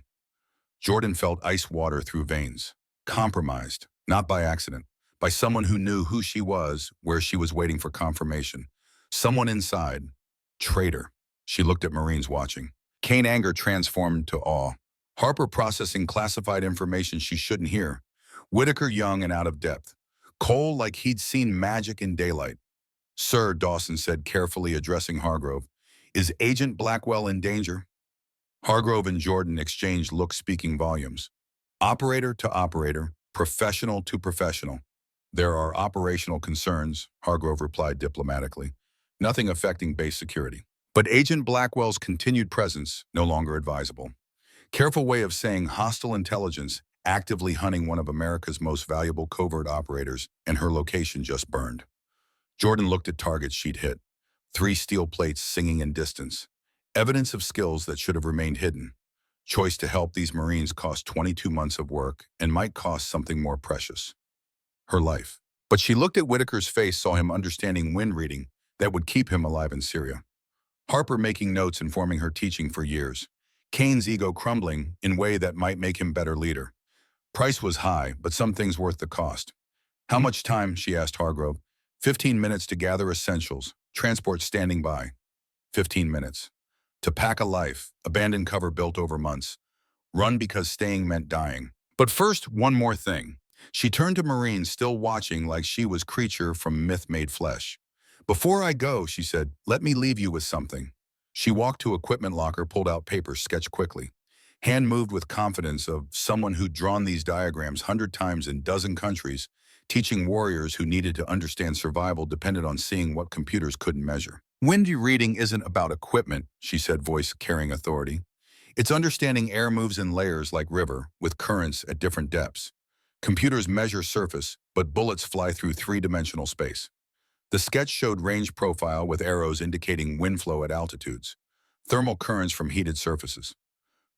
Jordan felt ice water through veins. Compromised, not by accident, by someone who knew who she was, where she was waiting for confirmation. Someone inside. Traitor. She looked at Marines watching. Kane anger transformed to awe. Harper processing classified information she shouldn't hear. Whitaker young and out of depth. Cole like he'd seen magic in daylight. Sir, Dawson said, carefully addressing Hargrove, is Agent Blackwell in danger? Hargrove and Jordan exchanged looks speaking volumes. Operator to operator, professional to professional. There are operational concerns, Hargrove replied diplomatically. Nothing affecting base security. But Agent Blackwell's continued presence no longer advisable. Careful way of saying hostile intelligence actively hunting one of America's most valuable covert operators, and her location just burned. Jordan looked at targets she'd hit. 3 steel plates singing in distance. Evidence of skills that should have remained hidden. choice to help these Marines cost 22 months of work and might cost something more precious, her life. But she looked at Whitaker's face, saw him understanding wind reading that would keep him alive in Syria. Harper making notes informing her teaching for years. Kane's ego crumbling in a way that might make him better leader. Price was high, but some things worth the cost. How much time, she asked Hargrove. 15 minutes to gather essentials, transport standing by. 15 minutes. To pack a life, abandon cover built over months. Run because staying meant dying. But first, one more thing. She turned to Marines still watching like she was creature from myth-made flesh. Before I go, she said, let me leave you with something. She walked to equipment locker, pulled out papers, sketched quickly. Hand moved with confidence of someone who'd drawn these diagrams 100 times in dozen countries, teaching warriors who needed to understand survival depended on seeing what computers couldn't measure. Windy reading isn't about equipment, she said, voice carrying authority. It's understanding air moves in layers like river, with currents at different depths. Computers measure surface, but bullets fly through three-dimensional space. The sketch showed range profile with arrows indicating wind flow at altitudes, thermal currents from heated surfaces,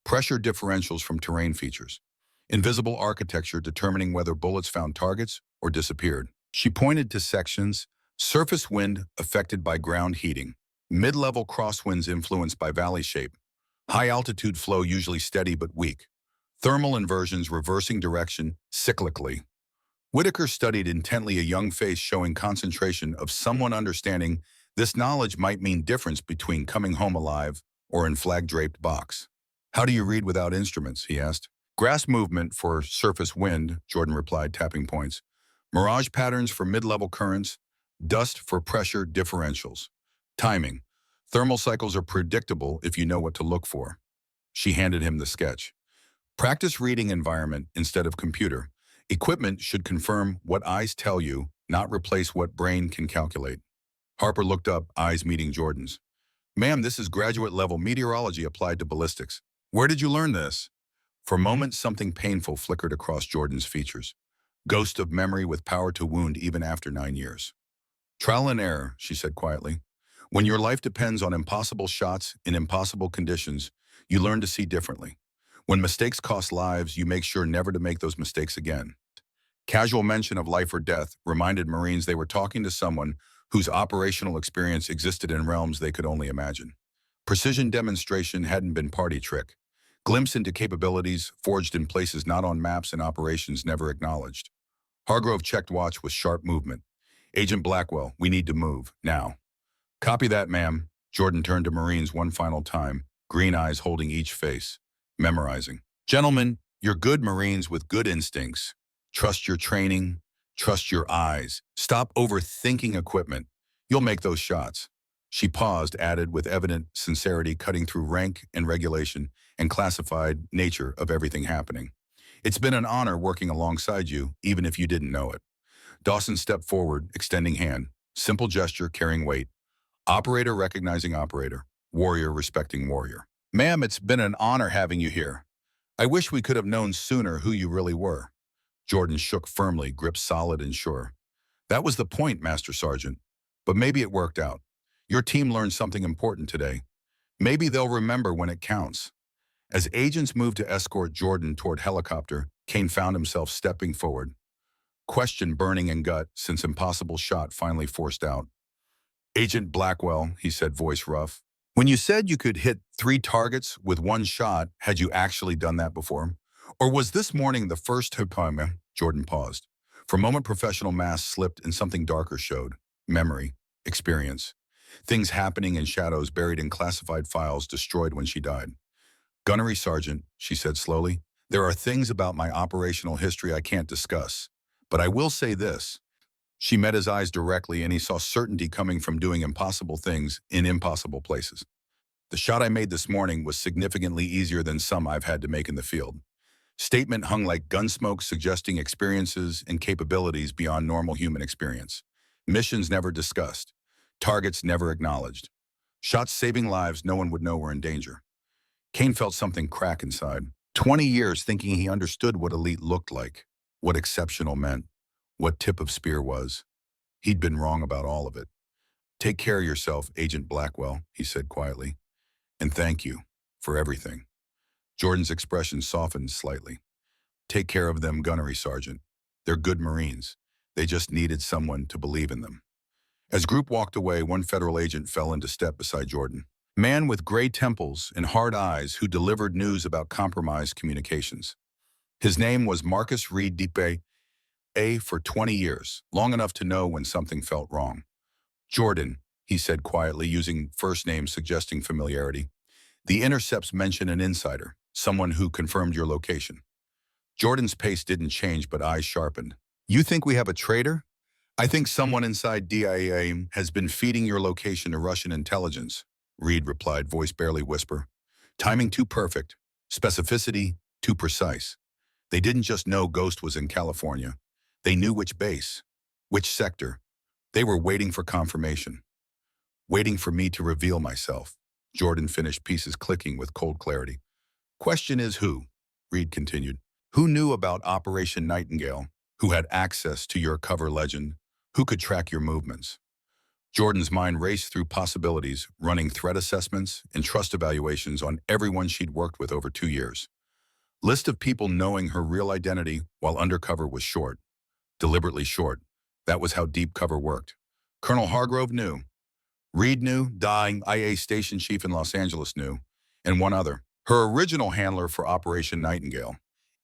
pressure differentials from terrain features, invisible architecture determining whether bullets found targets or disappeared. She pointed to sections: surface wind affected by ground heating, mid-level crosswinds influenced by valley shape, high-altitude flow usually steady but weak, thermal inversions reversing direction cyclically. Whitaker studied intently, a young face showing concentration of someone understanding this knowledge might mean difference between coming home alive or in flag-draped box. How do you read without instruments, he asked. Grass movement for surface wind, Jordan replied, tapping points. Mirage patterns for mid-level currents, dust for pressure differentials. Timing. Thermal cycles are predictable if you know what to look for. She handed him the sketch. Practice reading environment instead of computer. Equipment should confirm what eyes tell you, not replace what brain can calculate. Harper looked up, eyes meeting Jordan's. Ma'am, this is graduate-level meteorology applied to ballistics. Where did you learn this? For a moment, something painful flickered across Jordan's features. Ghost of memory with power to wound even after 9 years. Trial and error, she said quietly. When your life depends on impossible shots in impossible conditions, you learn to see differently. When mistakes cost lives, you make sure never to make those mistakes again. Casual mention of life or death reminded Marines they were talking to someone whose operational experience existed in realms they could only imagine. Precision demonstration hadn't been party trick. Glimpse into capabilities forged in places not on maps and operations never acknowledged. Hargrove checked watch with sharp movement. Agent Blackwell, we need to move, now. Copy that, ma'am. Jordan turned to Marines one final time, green eyes holding each face, memorizing. Gentlemen, you're good Marines with good instincts. Trust your training, trust your eyes. Stop overthinking equipment. You'll make those shots. She paused, added with evident sincerity, cutting through rank and regulation and classified nature of everything happening. It's been an honor working alongside you, even if you didn't know it. Dawson stepped forward, extending hand. Simple gesture, carrying weight. Operator recognizing operator. Warrior respecting warrior. Ma'am, it's been an honor having you here. I wish we could have known sooner who you really were. Jordan shook firmly, grip solid and sure. That was the point, Master Sergeant. But maybe it worked out. Your team learned something important today. Maybe they'll remember when it counts. As agents moved to escort Jordan toward helicopter, Kane found himself stepping forward. Question burning in gut since impossible shot finally forced out. Agent Blackwell, he said, voice rough. When you said you could hit 3 targets with 1 shot, had you actually done that before? Or was this morning the first time? Jordan paused. For a moment, professional mask slipped and something darker showed. Memory, experience. Things happening in shadows buried in classified files destroyed when she died. Gunnery Sergeant, she said slowly, there are things about my operational history I can't discuss. But I will say this. She met his eyes directly and he saw certainty coming from doing impossible things in impossible places. The shot I made this morning was significantly easier than some I've had to make in the field. Statement hung like gunsmoke, suggesting experiences and capabilities beyond normal human experience. Missions never discussed. Targets never acknowledged. Shots saving lives no one would know were in danger. Kane felt something crack inside. 20 years thinking he understood what elite looked like, what exceptional meant, what tip of spear was. He'd been wrong about all of it. Take care of yourself, Agent Blackwell, he said quietly. And thank you for everything. Jordan's expression softened slightly. Take care of them, Gunnery Sergeant. They're good Marines. They just needed someone to believe in them. As Group walked away, one federal agent fell into step beside Jordan. A man with gray temples and hard eyes who delivered news about compromised communications. His name was Marcus Reed Dipe, for 20 years, long enough to know when something felt wrong. Jordan, he said quietly, using first names suggesting familiarity. The intercepts mention an insider, someone who confirmed your location. Jordan's pace didn't change, but eyes sharpened. You think we have a traitor? I think someone inside DIA has been feeding your location to Russian intelligence, Reed replied, voice barely whisper. Timing too perfect, specificity too precise. They didn't just know Ghost was in California. They knew which base, which sector. They were waiting for confirmation. Waiting for me to reveal myself. Jordan finished, pieces clicking with cold clarity. Question is who? Reed continued. Who knew about Operation Nightingale? Who had access to your cover legend? Who could track your movements? Jordan's mind raced through possibilities, running threat assessments and trust evaluations on everyone she'd worked with over 2 years. List of people knowing her real identity while undercover was short. Deliberately short. That was how deep cover worked. Colonel Hargrove knew. Reed knew, dying IA station chief in Los Angeles knew, and one other. Her original handler for Operation Nightingale.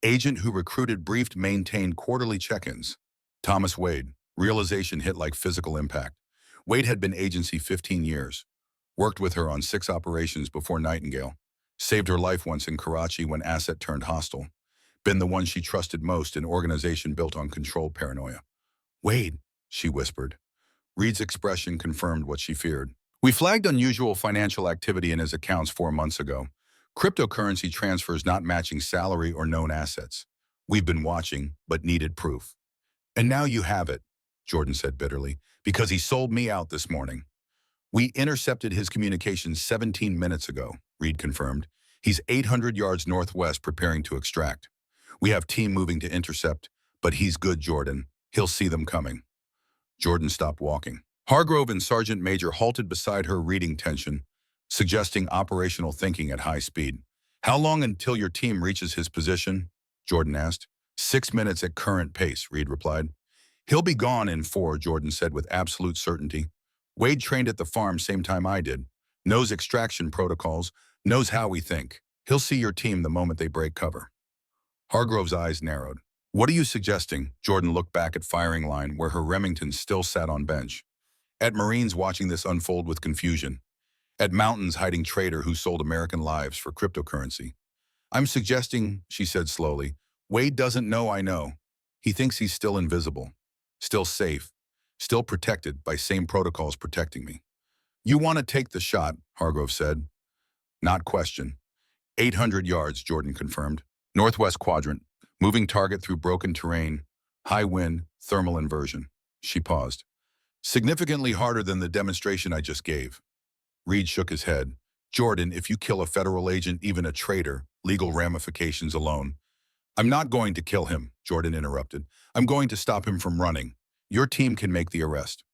Agent who recruited, briefed, maintained quarterly check-ins. Thomas Wade. Realization hit like physical impact. Wade had been agency 15 years. Worked with her on 6 operations before Nightingale. Saved her life once in Karachi when asset turned hostile. Been the one she trusted most, an organization built on control paranoia. Wade, she whispered. Reed's expression confirmed what she feared. We flagged unusual financial activity in his accounts 4 months ago. Cryptocurrency transfers not matching salary or known assets. We've been watching, but needed proof. And now you have it, Jordan said bitterly, because he sold me out this morning. We intercepted his communications 17 minutes ago, Reed confirmed. He's 800 yards northwest preparing to extract. We have team moving to intercept, but he's good, Jordan. He'll see them coming. Jordan stopped walking. Hargrove and Sergeant Major halted beside her, reading tension, suggesting operational thinking at high speed. How long until your team reaches his position? Jordan asked. 6 minutes at current pace, Reed replied. He'll be gone in 4, Jordan said with absolute certainty. Wade trained at the farm same time I did. Knows extraction protocols, knows how we think. He'll see your team the moment they break cover. Hargrove's eyes narrowed. What are you suggesting? Jordan looked back at firing line where her Remington still sat on bench. At Marines watching this unfold with confusion. At mountains hiding traitor who sold American lives for cryptocurrency. I'm suggesting, she said slowly, Wade doesn't know I know. He thinks he's still invisible, still safe, still protected by same protocols protecting me. You want to take the shot, Hargrove said. Not question. 800 yards, Jordan confirmed. Northwest quadrant, moving target through broken terrain, high wind, thermal inversion. She paused. Significantly harder than the demonstration I just gave. Reed shook his head. Jordan, if you kill a federal agent, even a traitor, legal ramifications alone. I'm not going to kill him, Jordan interrupted. I'm going to stop him from running. Your team can make the arrest.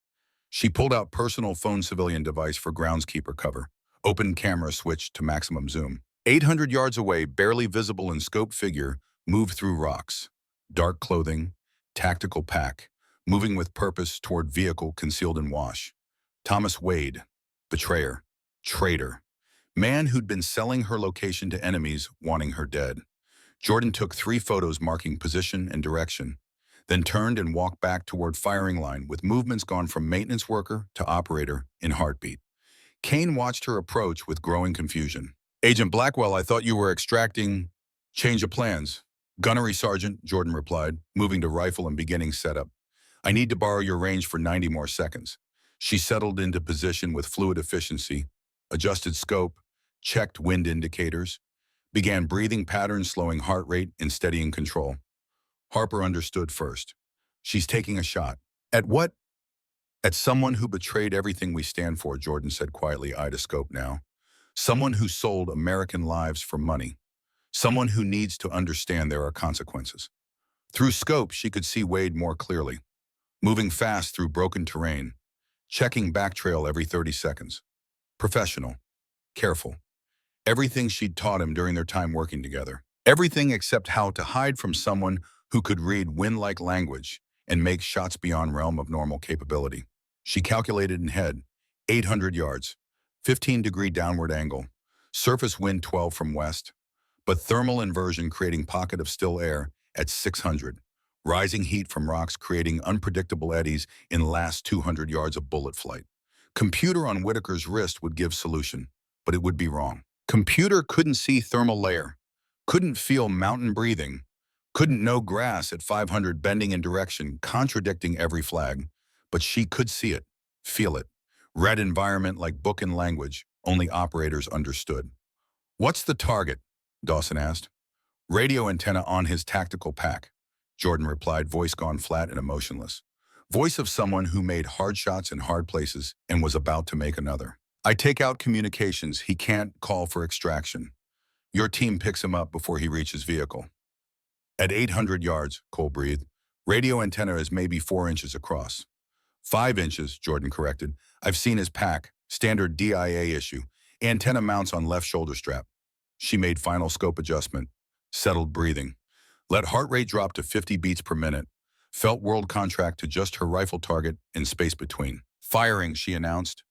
She pulled out personal phone civilian device for groundskeeper cover. Open camera switched to maximum zoom. 800 yards away, barely visible in scope figure, moved through rocks. Dark clothing, tactical pack, moving with purpose toward vehicle concealed in wash. Thomas Wade. Betrayer, traitor, man who'd been selling her location to enemies, wanting her dead. Jordan took 3 photos marking position and direction, then turned and walked back toward firing line with movements gone from maintenance worker to operator in heartbeat. Kane watched her approach with growing confusion. Agent Blackwell, I thought you were extracting. Change of plans. Gunnery Sergeant, Jordan replied, moving to rifle and beginning setup. I need to borrow your range for 90 more seconds. She settled into position with fluid efficiency, adjusted scope, checked wind indicators, began breathing patterns, slowing heart rate and steadying control. Harper understood first. She's taking a shot. At what? At someone who betrayed everything we stand for, Jordan said quietly, eye to scope now. Someone who sold American lives for money. Someone who needs to understand there are consequences. Through scope, she could see Wade more clearly, moving fast through broken terrain, checking back trail every 30 seconds. Professional, careful, Everything she'd taught him during their time working together. Everything except how to hide from someone who could read wind-like language and make shots beyond realm of normal capability. She calculated in head, 800 yards, 15-degree downward angle, surface wind 12 from west, but thermal inversion creating pocket of still air at 600, rising heat from rocks creating unpredictable eddies in last 200 yards of bullet flight. Computer on Whitaker's wrist would give solution, but it would be wrong. Computer couldn't see thermal layer, couldn't feel mountain breathing, couldn't know grass at 500 bending in direction, contradicting every flag, but she could see it, feel it. Read environment like book and language, only operators understood. "What's the target?" Dawson asked. "Radio antenna on his tactical pack," Jordan replied, voice gone flat and emotionless. Voice of someone who made hard shots in hard places and was about to make another. "I take out communications. He can't call for extraction. Your team picks him up before he reaches vehicle." At 800 yards, Cole breathed. "Radio antenna is maybe 4 inches across." 5 inches, Jordan corrected. "I've seen his pack. Standard DIA issue. Antenna mounts on left shoulder strap." She made final scope adjustment. Settled breathing. Let heart rate drop to 50 beats per minute. Felt world contract to just her rifle target and space between. "Firing," she announced.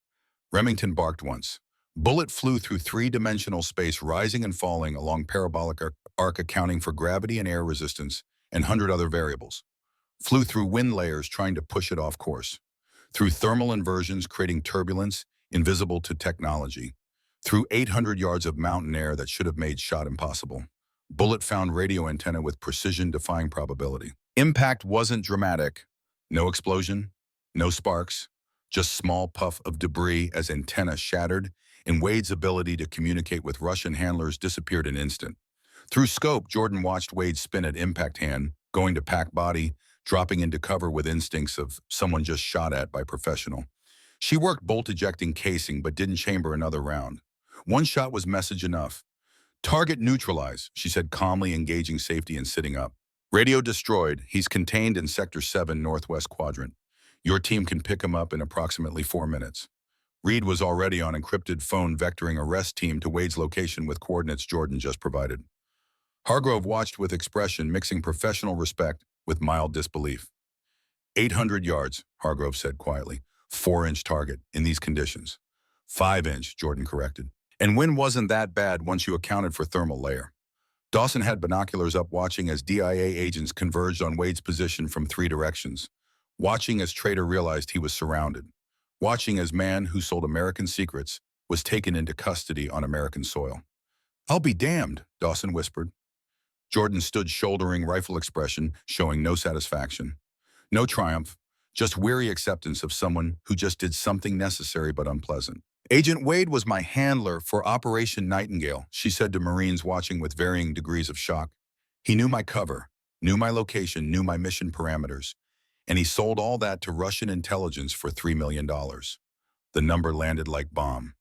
Remington barked once. Bullet flew through three-dimensional space, rising and falling along parabolic arc accounting for gravity and air resistance and 100 other variables. Flew through wind layers trying to push it off course. Through thermal inversions creating turbulence invisible to technology. Through 800 yards of mountain air that should have made shot impossible. Bullet found radio antenna with precision defying probability. Impact wasn't dramatic. No explosion, no sparks, just small puff of debris as antenna shattered and Wade's ability to communicate with Russian handlers disappeared in an instant. Through scope, Jordan watched Wade spin at impact hand, going to pack body, dropping into cover with instincts of someone just shot at by professional. She worked bolt ejecting casing but didn't chamber another round. One shot was message enough. "Target neutralize," she said calmly, engaging safety and sitting up. "Radio destroyed. He's contained in Sector 7 Northwest Quadrant. Your team can pick him up in approximately 4 minutes." Reed was already on encrypted phone vectoring a REST team to Wade's location with coordinates Jordan just provided. Hargrove watched with expression, mixing professional respect with mild disbelief. 800 yards, Hargrove said quietly. 4-inch target in these conditions. 5-inch, Jordan corrected. And wind wasn't that bad once you accounted for thermal layer. Dawson had binoculars up watching as DIA agents converged on Wade's position from 3 directions. Watching as Trader realized he was surrounded. Watching as man who sold American secrets was taken into custody on American soil. "I'll be damned," Dawson whispered. Jordan stood shouldering rifle expression, showing no satisfaction. No triumph, just weary acceptance of someone who just did something necessary but unpleasant. "Agent Wade was my handler for Operation Nightingale," she said to Marines watching with varying degrees of shock. "He knew my cover, knew my location, knew my mission parameters, and he sold all that to Russian intelligence for $3 million. The number landed like bomb.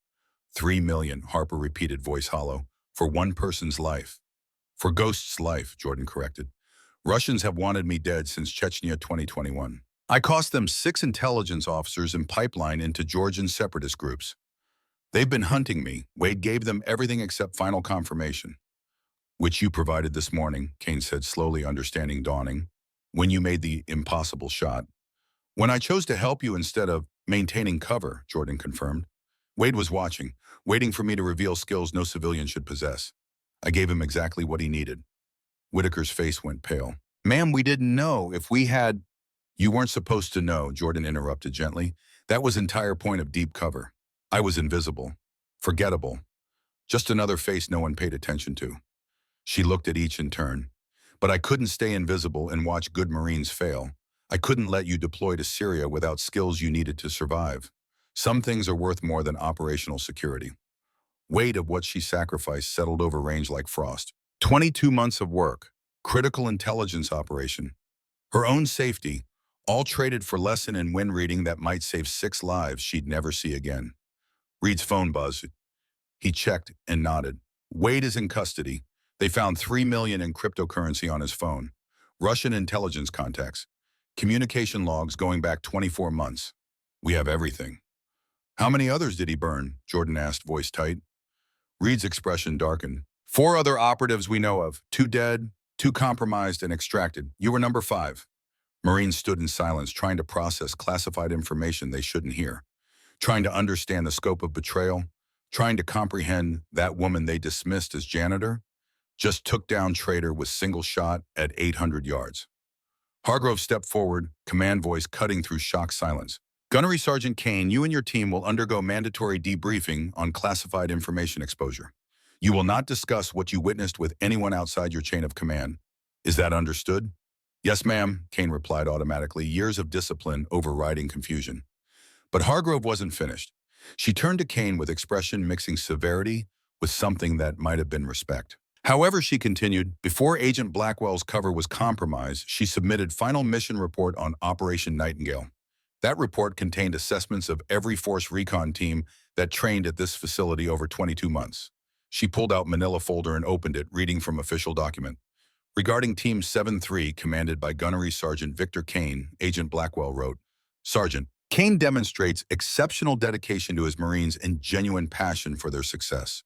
3 million, Harper repeated, voice hollow, for one person's life. For Ghost's life, Jordan corrected. Russians have wanted me dead since Chechnya 2021. I cost them 6 intelligence officers and pipeline into Georgian separatist groups. They've been hunting me. Wade gave them everything except final confirmation. Which you provided this morning, Kane said, slowly, understanding dawning. When you made the impossible shot. When I chose to help you instead of maintaining cover, Jordan confirmed. Wade was watching, waiting for me to reveal skills no civilian should possess. I gave him exactly what he needed. Whitaker's face went pale. "Ma'am, we didn't know if we had—" "You weren't supposed to know," Jordan interrupted gently. "That was entire point of deep cover. I was invisible. Forgettable. Just another face no one paid attention to." She looked at each in turn. "But I couldn't stay invisible and watch good Marines fail. I couldn't let you deploy to Syria without skills you needed to survive. Some things are worth more than operational security." Weight of what she sacrificed settled over range like frost. 22 months of work, critical intelligence operation, her own safety, all traded for lesson in wind reading that might save 6 lives she'd never see again. Reed's phone buzzed. He checked and nodded. "Wade is in custody. They found 3 million in cryptocurrency on his phone. Russian intelligence contacts. Communication logs going back 24 months. We have everything." "How many others did he burn?" Jordan asked, voice tight. Reed's expression darkened. 4 other operatives we know of, 2 dead, 2 compromised and extracted. You were number 5. Marines stood in silence, trying to process classified information they shouldn't hear, trying to understand the scope of betrayal, trying to comprehend that woman they dismissed as janitor just took down traitor with single shot at 800 yards. Hargrove stepped forward, command voice cutting through shocked silence. Gunnery Sergeant Kane, you and your team will undergo mandatory debriefing on classified information exposure. You will not discuss what you witnessed with anyone outside your chain of command. Is that understood? Yes, ma'am, Kane replied automatically, years of discipline overriding confusion. But Hargrove wasn't finished. She turned to Kane with expression mixing severity with something that might have been respect. However, she continued, before Agent Blackwell's cover was compromised, she submitted final mission report on Operation Nightingale. That report contained assessments of every force recon team that trained at this facility over 22 months. She pulled out manila folder and opened it, reading from official document. Regarding Team 7-3, commanded by Gunnery Sergeant Victor Kane, Agent Blackwell wrote, Sergeant, Kane demonstrates exceptional dedication to his Marines and genuine passion for their success.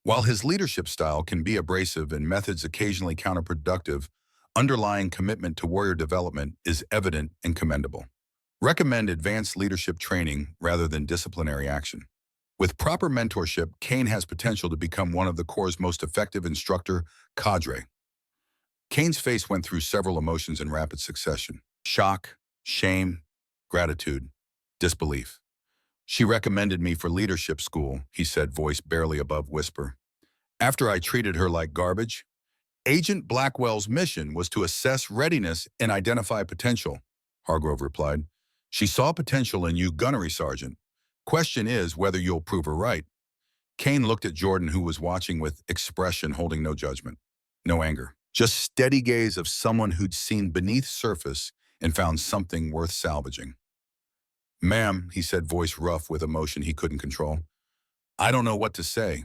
While his leadership style can be abrasive and methods occasionally counterproductive, underlying commitment to warrior development is evident and commendable. Recommend advanced leadership training rather than disciplinary action. With proper mentorship, Kane has potential to become one of the Corps' most effective instructor cadre. Kane's face went through several emotions in rapid succession. Shock, shame, gratitude, disbelief. She recommended me for leadership school, he said, voice barely above whisper. After I treated her like garbage, Agent Blackwell's mission was to assess readiness and identify potential, Hargrove replied. She saw potential in you, Gunnery Sergeant. Question is whether you'll prove her right. Kane looked at Jordan, who was watching with expression holding no judgment, no anger. Just steady gaze of someone who'd seen beneath surface and found something worth salvaging. Ma'am, he said, voice rough with emotion he couldn't control. I don't know what to say.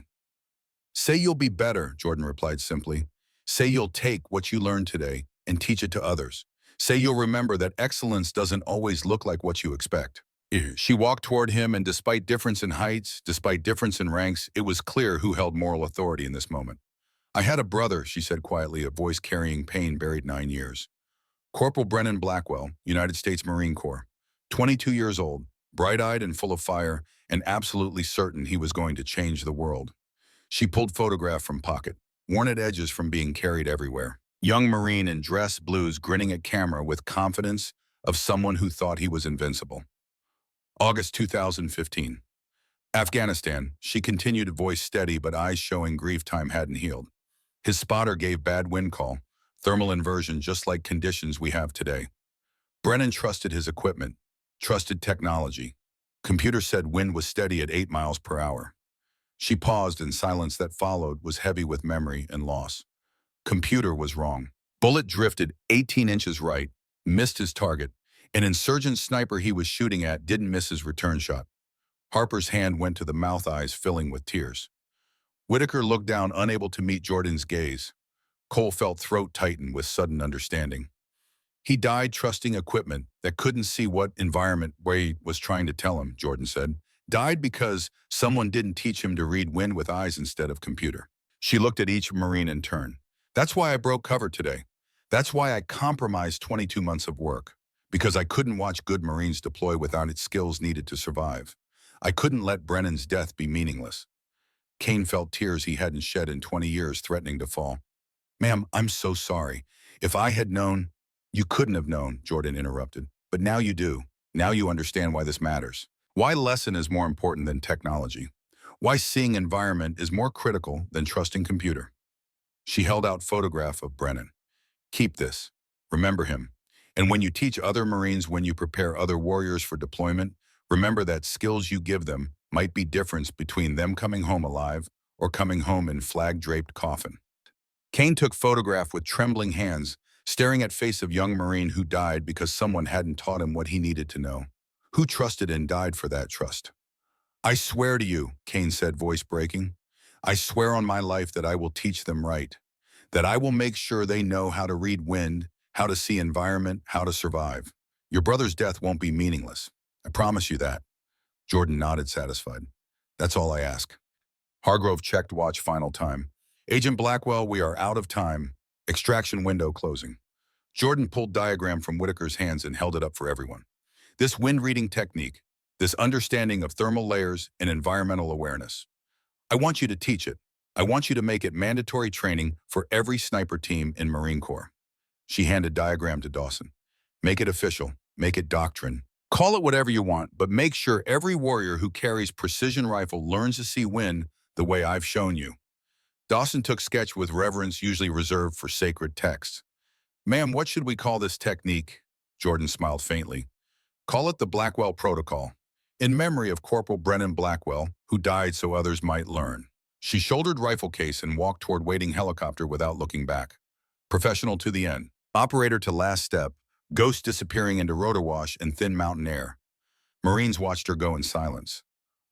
Say you'll be better, Jordan replied simply. Say you'll take what you learned today and teach it to others. Say you'll remember that excellence doesn't always look like what you expect. She walked toward him, and despite difference in heights, despite difference in ranks, it was clear who held moral authority in this moment. I had a brother, she said quietly, a voice carrying pain buried 9 years. Corporal Brennan Blackwell, United States Marine Corps. 22 years old, bright-eyed and full of fire, and absolutely certain he was going to change the world. She pulled photograph from pocket, worn at edges from being carried everywhere. Young Marine in dress blues grinning at camera with confidence of someone who thought he was invincible. August 2015. Afghanistan, she continued, voice steady but eyes showing grief time hadn't healed. His spotter gave bad wind call, thermal inversion just like conditions we have today. Brennan trusted his equipment, trusted technology. Computer said wind was steady at 8 miles per hour. She paused, and silence that followed was heavy with memory and loss. Computer was wrong. Bullet drifted 18 inches right, missed his target. An insurgent sniper he was shooting at didn't miss his return shot. Harper's hand went to the mouth, eyes filling with tears. Whitaker looked down, unable to meet Jordan's gaze. Cole felt throat tighten with sudden understanding. He died trusting equipment that couldn't see what environment Wade was trying to tell him, Jordan said. Died because someone didn't teach him to read wind with eyes instead of computer. She looked at each Marine in turn. That's why I broke cover today. That's why I compromised 22 months of work. Because I couldn't watch good Marines deploy without its skills needed to survive. I couldn't let Brennan's death be meaningless. Kane felt tears he hadn't shed in 20 years threatening to fall. Ma'am, I'm so sorry. If I had known... You couldn't have known, Jordan interrupted. But now you do. Now you understand why this matters. Why lesson is more important than technology. Why seeing environment is more critical than trusting computer. She held out photograph of Brennan. Keep this. Remember him. And when you teach other Marines, when you prepare other warriors for deployment, remember that skills you give them might be difference between them coming home alive or coming home in flag-draped coffin. Kane took photograph with trembling hands, staring at face of young Marine who died because someone hadn't taught him what he needed to know. Who trusted and died for that trust? I swear to you, Kane said, voice breaking. I swear on my life that I will teach them right. That I will make sure they know how to read wind, how to see environment, how to survive. Your brother's death won't be meaningless. I promise you that. Jordan nodded, satisfied. That's all I ask. Hargrove checked watch final time. Agent Blackwell, we are out of time. Extraction window closing. Jordan pulled diagram from Whitaker's hands and held it up for everyone. This wind reading technique, this understanding of thermal layers and environmental awareness. I want you to teach it. I want you to make it mandatory training for every sniper team in Marine Corps. She handed diagram to Dawson. Make it official. Make it doctrine. Call it whatever you want, but make sure every warrior who carries precision rifle learns to see wind the way I've shown you. Dawson took sketch with reverence usually reserved for sacred texts. Ma'am, what should we call this technique? Jordan smiled faintly. Call it the Blackwell Protocol, in memory of Corporal Brennan Blackwell, who died so others might learn. She shouldered rifle case and walked toward waiting helicopter without looking back. Professional to the end. Operator to last step, ghost disappearing into rotor wash and thin mountain air. Marines watched her go in silence.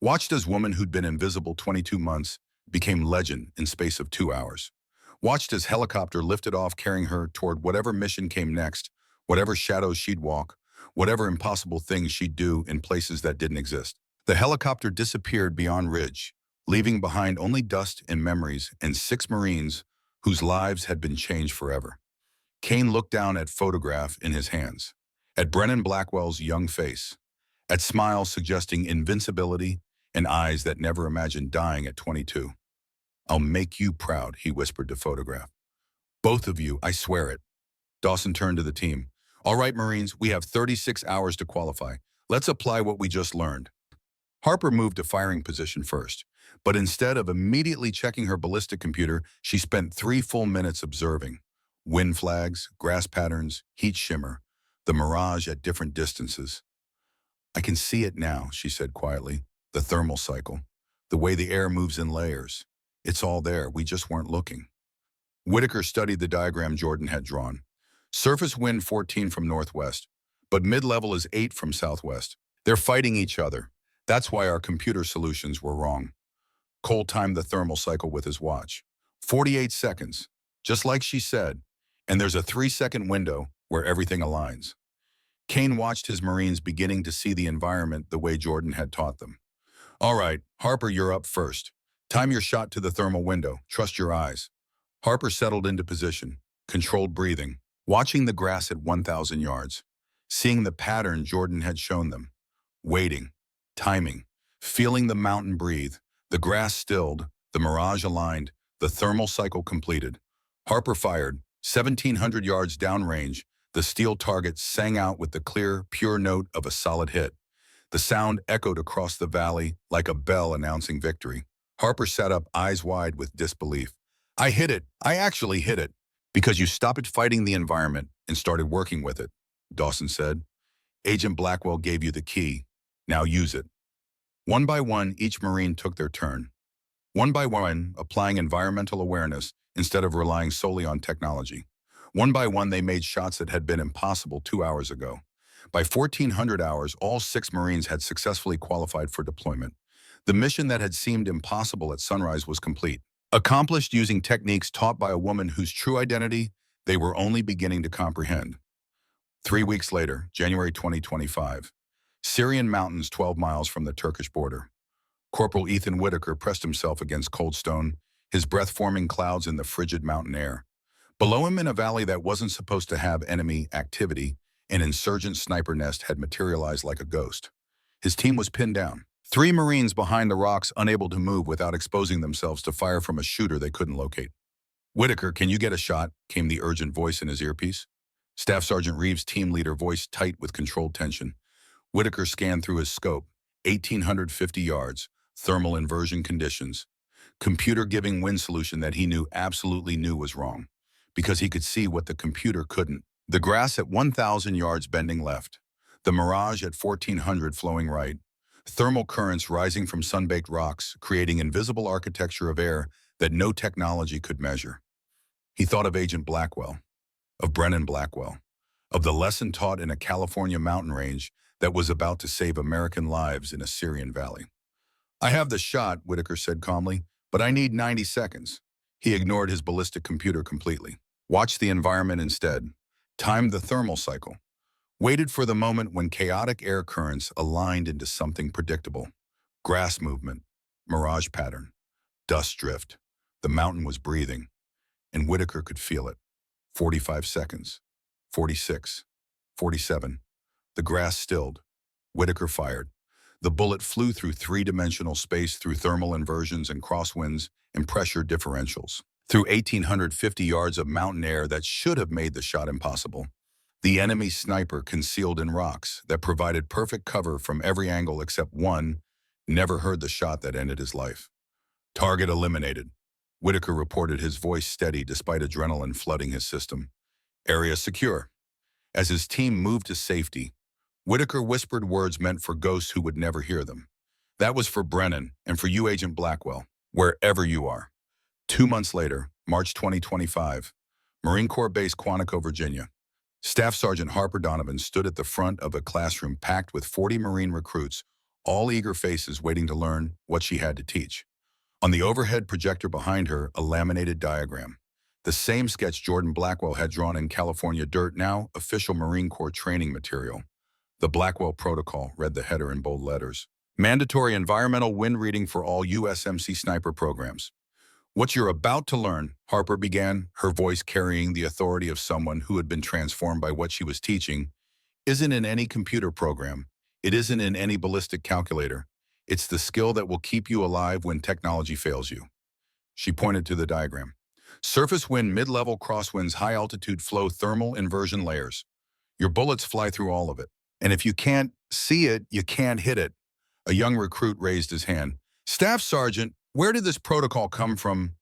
Watched as woman who'd been invisible 22 months became legend in space of 2 hours. Watched as helicopter lifted off carrying her toward whatever mission came next, whatever shadows she'd walk, whatever impossible things she'd do in places that didn't exist. The helicopter disappeared beyond ridge, leaving behind only dust and memories and 6 Marines whose lives had been changed forever. Kane looked down at photograph in his hands, at Brennan Blackwell's young face, at smiles suggesting invincibility and eyes that never imagined dying at 22. I'll make you proud, he whispered to photograph. Both of you, I swear it. Dawson turned to the team. All right, Marines, we have 36 hours to qualify. Let's apply what we just learned. Harper moved to firing position first, but instead of immediately checking her ballistic computer, she spent 3 full minutes observing. Wind flags, grass patterns, heat shimmer, the mirage at different distances. I can see it now, she said quietly. The thermal cycle, the way the air moves in layers. It's all there, we just weren't looking. Whitaker studied the diagram Jordan had drawn. Surface wind 14 from northwest, but mid-level is 8 from southwest. They're fighting each other. That's why our computer solutions were wrong. Cole timed the thermal cycle with his watch. 48 seconds, just like she said, and there's a 3-second window where everything aligns. Kane watched his Marines beginning to see the environment the way Jordan had taught them. All right, Harper, you're up first. Time your shot to the thermal window. Trust your eyes. Harper settled into position, controlled breathing, watching the grass at 1,000 yards, seeing the pattern Jordan had shown them, waiting, timing, feeling the mountain breathe, the grass stilled, the mirage aligned, the thermal cycle completed. Harper fired, 1,700 yards downrange. The steel target sang out with the clear, pure note of a solid hit. The sound echoed across the valley like a bell announcing victory. Harper sat up, eyes wide with disbelief. I hit it. I actually hit it. Because you stopped fighting the environment and started working with it, Dawson said. Agent Blackwell gave you the key. Now use it. One by one, each Marine took their turn. One by one, applying environmental awareness instead of relying solely on technology. One by one, they made shots that had been impossible 2 hours ago. By 1400 hours, all 6 Marines had successfully qualified for deployment. The mission that had seemed impossible at sunrise was complete. Accomplished using techniques taught by a woman whose true identity they were only beginning to comprehend. 3 weeks later, January 2025, Syrian mountains 12 miles from the Turkish border. Corporal Ethan Whitaker pressed himself against Coldstone, his breath forming clouds in the frigid mountain air. Below him, in a valley that wasn't supposed to have enemy activity, an insurgent sniper nest had materialized like a ghost. His team was pinned down. 3 Marines behind the rocks, unable to move without exposing themselves to fire from a shooter they couldn't locate. Whitaker, can you get a shot? Came the urgent voice in his earpiece. Staff Sergeant Reeves' team leader, voice tight with controlled tension. Whitaker scanned through his scope. 1,850 yards, thermal inversion conditions. Computer giving wind solution that he absolutely knew was wrong, because he could see what the computer couldn't. The grass at 1,000 yards bending left. The mirage at 1,400 flowing right. Thermal currents rising from sun-baked rocks, creating invisible architecture of air that no technology could measure. He thought of Agent Blackwell, of Brennan Blackwell, of the lesson taught in a California mountain range that was about to save American lives in a Syrian valley. I have the shot, Whitaker said calmly, but I need 90 seconds. He ignored his ballistic computer completely. Watched the environment instead. Timed the thermal cycle. Waited for the moment when chaotic air currents aligned into something predictable. Grass movement, mirage pattern. Dust drift. The mountain was breathing, and Whitaker could feel it. 45 seconds. 46. 47. The grass stilled. Whitaker fired. The bullet flew through three-dimensional space through thermal inversions and crosswinds and pressure differentials. Through 1,850 yards of mountain air that should have made the shot impossible. The enemy sniper concealed in rocks that provided perfect cover from every angle except one never heard the shot that ended his life. Target eliminated. Whitaker reported, his voice steady despite adrenaline flooding his system. Area secure. As his team moved to safety, Whitaker whispered words meant for ghosts who would never hear them. That was for Brennan and for you, Agent Blackwell, wherever you are. 2 months later, March 2025, Marine Corps Base, Quantico, Virginia. Staff Sergeant Harper Donovan stood at the front of a classroom packed with 40 Marine recruits, all eager faces waiting to learn what she had to teach. On the overhead projector behind her, a laminated diagram. The same sketch Jordan Blackwell had drawn in California dirt, now official Marine Corps training material. The Blackwell Protocol, read the header in bold letters. Mandatory environmental wind reading for all USMC sniper programs. What you're about to learn, Harper began, her voice carrying the authority of someone who had been transformed by what she was teaching, isn't in any computer program. It isn't in any ballistic calculator. It's the skill that will keep you alive when technology fails you. She pointed to the diagram. Surface wind, mid-level crosswinds, high-altitude flow, thermal inversion layers. Your bullets fly through all of it. And if you can't see it, you can't hit it. A young recruit raised his hand. Staff Sergeant, where did this protocol come from?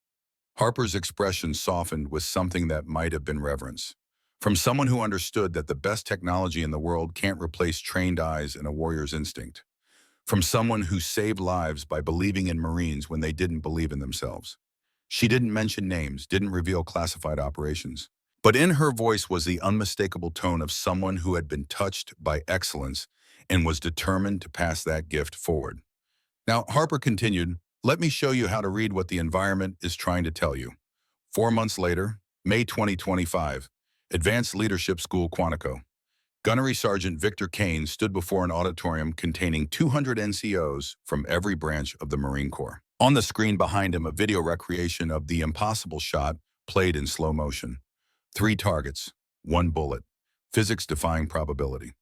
Harper's expression softened with something that might have been reverence. From someone who understood that the best technology in the world can't replace trained eyes and a warrior's instinct. From someone who saved lives by believing in Marines when they didn't believe in themselves. She didn't mention names, didn't reveal classified operations. But in her voice was the unmistakable tone of someone who had been touched by excellence and was determined to pass that gift forward. Now, Harper continued, let me show you how to read what the environment is trying to tell you. 4 months later, May 2025, Advanced Leadership School, Quantico. Gunnery Sergeant Victor Kane stood before an auditorium containing 200 NCOs from every branch of the Marine Corps. On the screen behind him, a video recreation of the impossible shot played in slow motion. 3 targets, 1 bullet, physics-defying probability.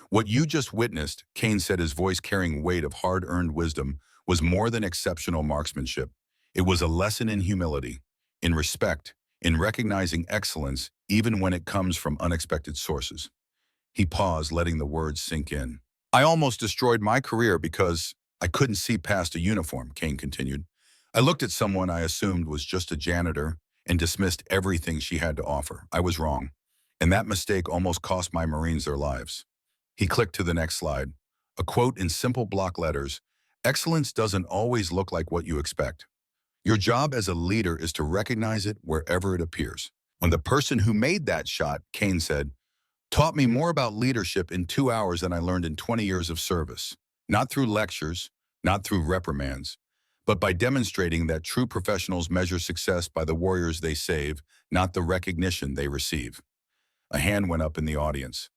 What you just witnessed, Kane said, his voice carrying weight of hard-earned wisdom, was more than exceptional marksmanship. It was a lesson in humility, in respect, in recognizing excellence even when it comes from unexpected sources. He paused, letting the words sink in. I almost destroyed my career because I couldn't see past a uniform, Kane continued. I looked at someone I assumed was just a janitor and dismissed everything she had to offer. I was wrong, and that mistake almost cost my Marines their lives. He clicked to the next slide. A quote in simple block letters, excellence doesn't always look like what you expect. Your job as a leader is to recognize it wherever it appears. When the person who made that shot, Kane said, taught me more about leadership in 2 hours than I learned in 20 years of service. Not through lectures, not through reprimands, but by demonstrating that true professionals measure success by the warriors they save, not the recognition they receive. A hand went up in the audience.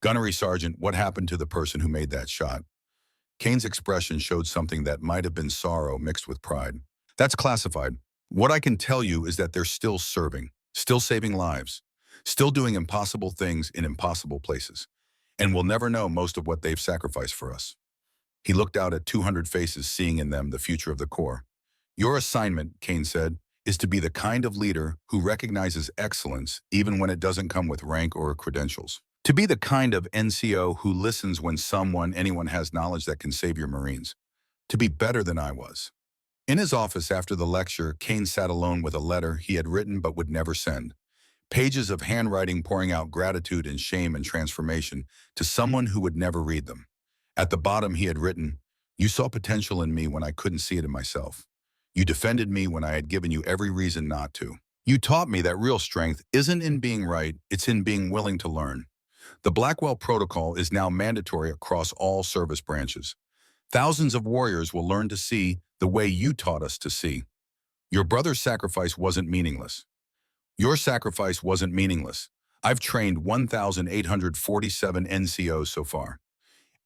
Gunnery Sergeant, what happened to the person who made that shot? Kane's expression showed something that might have been sorrow mixed with pride. That's classified. What I can tell you is that they're still serving, still saving lives, still doing impossible things in impossible places, and we'll never know most of what they've sacrificed for us. He looked out at 200 faces, seeing in them the future of the Corps. Your assignment, Kane said, is to be the kind of leader who recognizes excellence even when it doesn't come with rank or credentials. To be the kind of NCO who listens when anyone has knowledge that can save your Marines. To be better than I was. In his office after the lecture, Kane sat alone with a letter he had written but would never send. Pages of handwriting pouring out gratitude and shame and transformation to someone who would never read them. At the bottom he had written, you saw potential in me when I couldn't see it in myself. You defended me when I had given you every reason not to. You taught me that real strength isn't in being right, it's in being willing to learn. The Blackwell Protocol is now mandatory across all service branches. Thousands of warriors will learn to see the way you taught us to see. Your brother's sacrifice wasn't meaningless. Your sacrifice wasn't meaningless. I've trained 1,847 NCOs so far.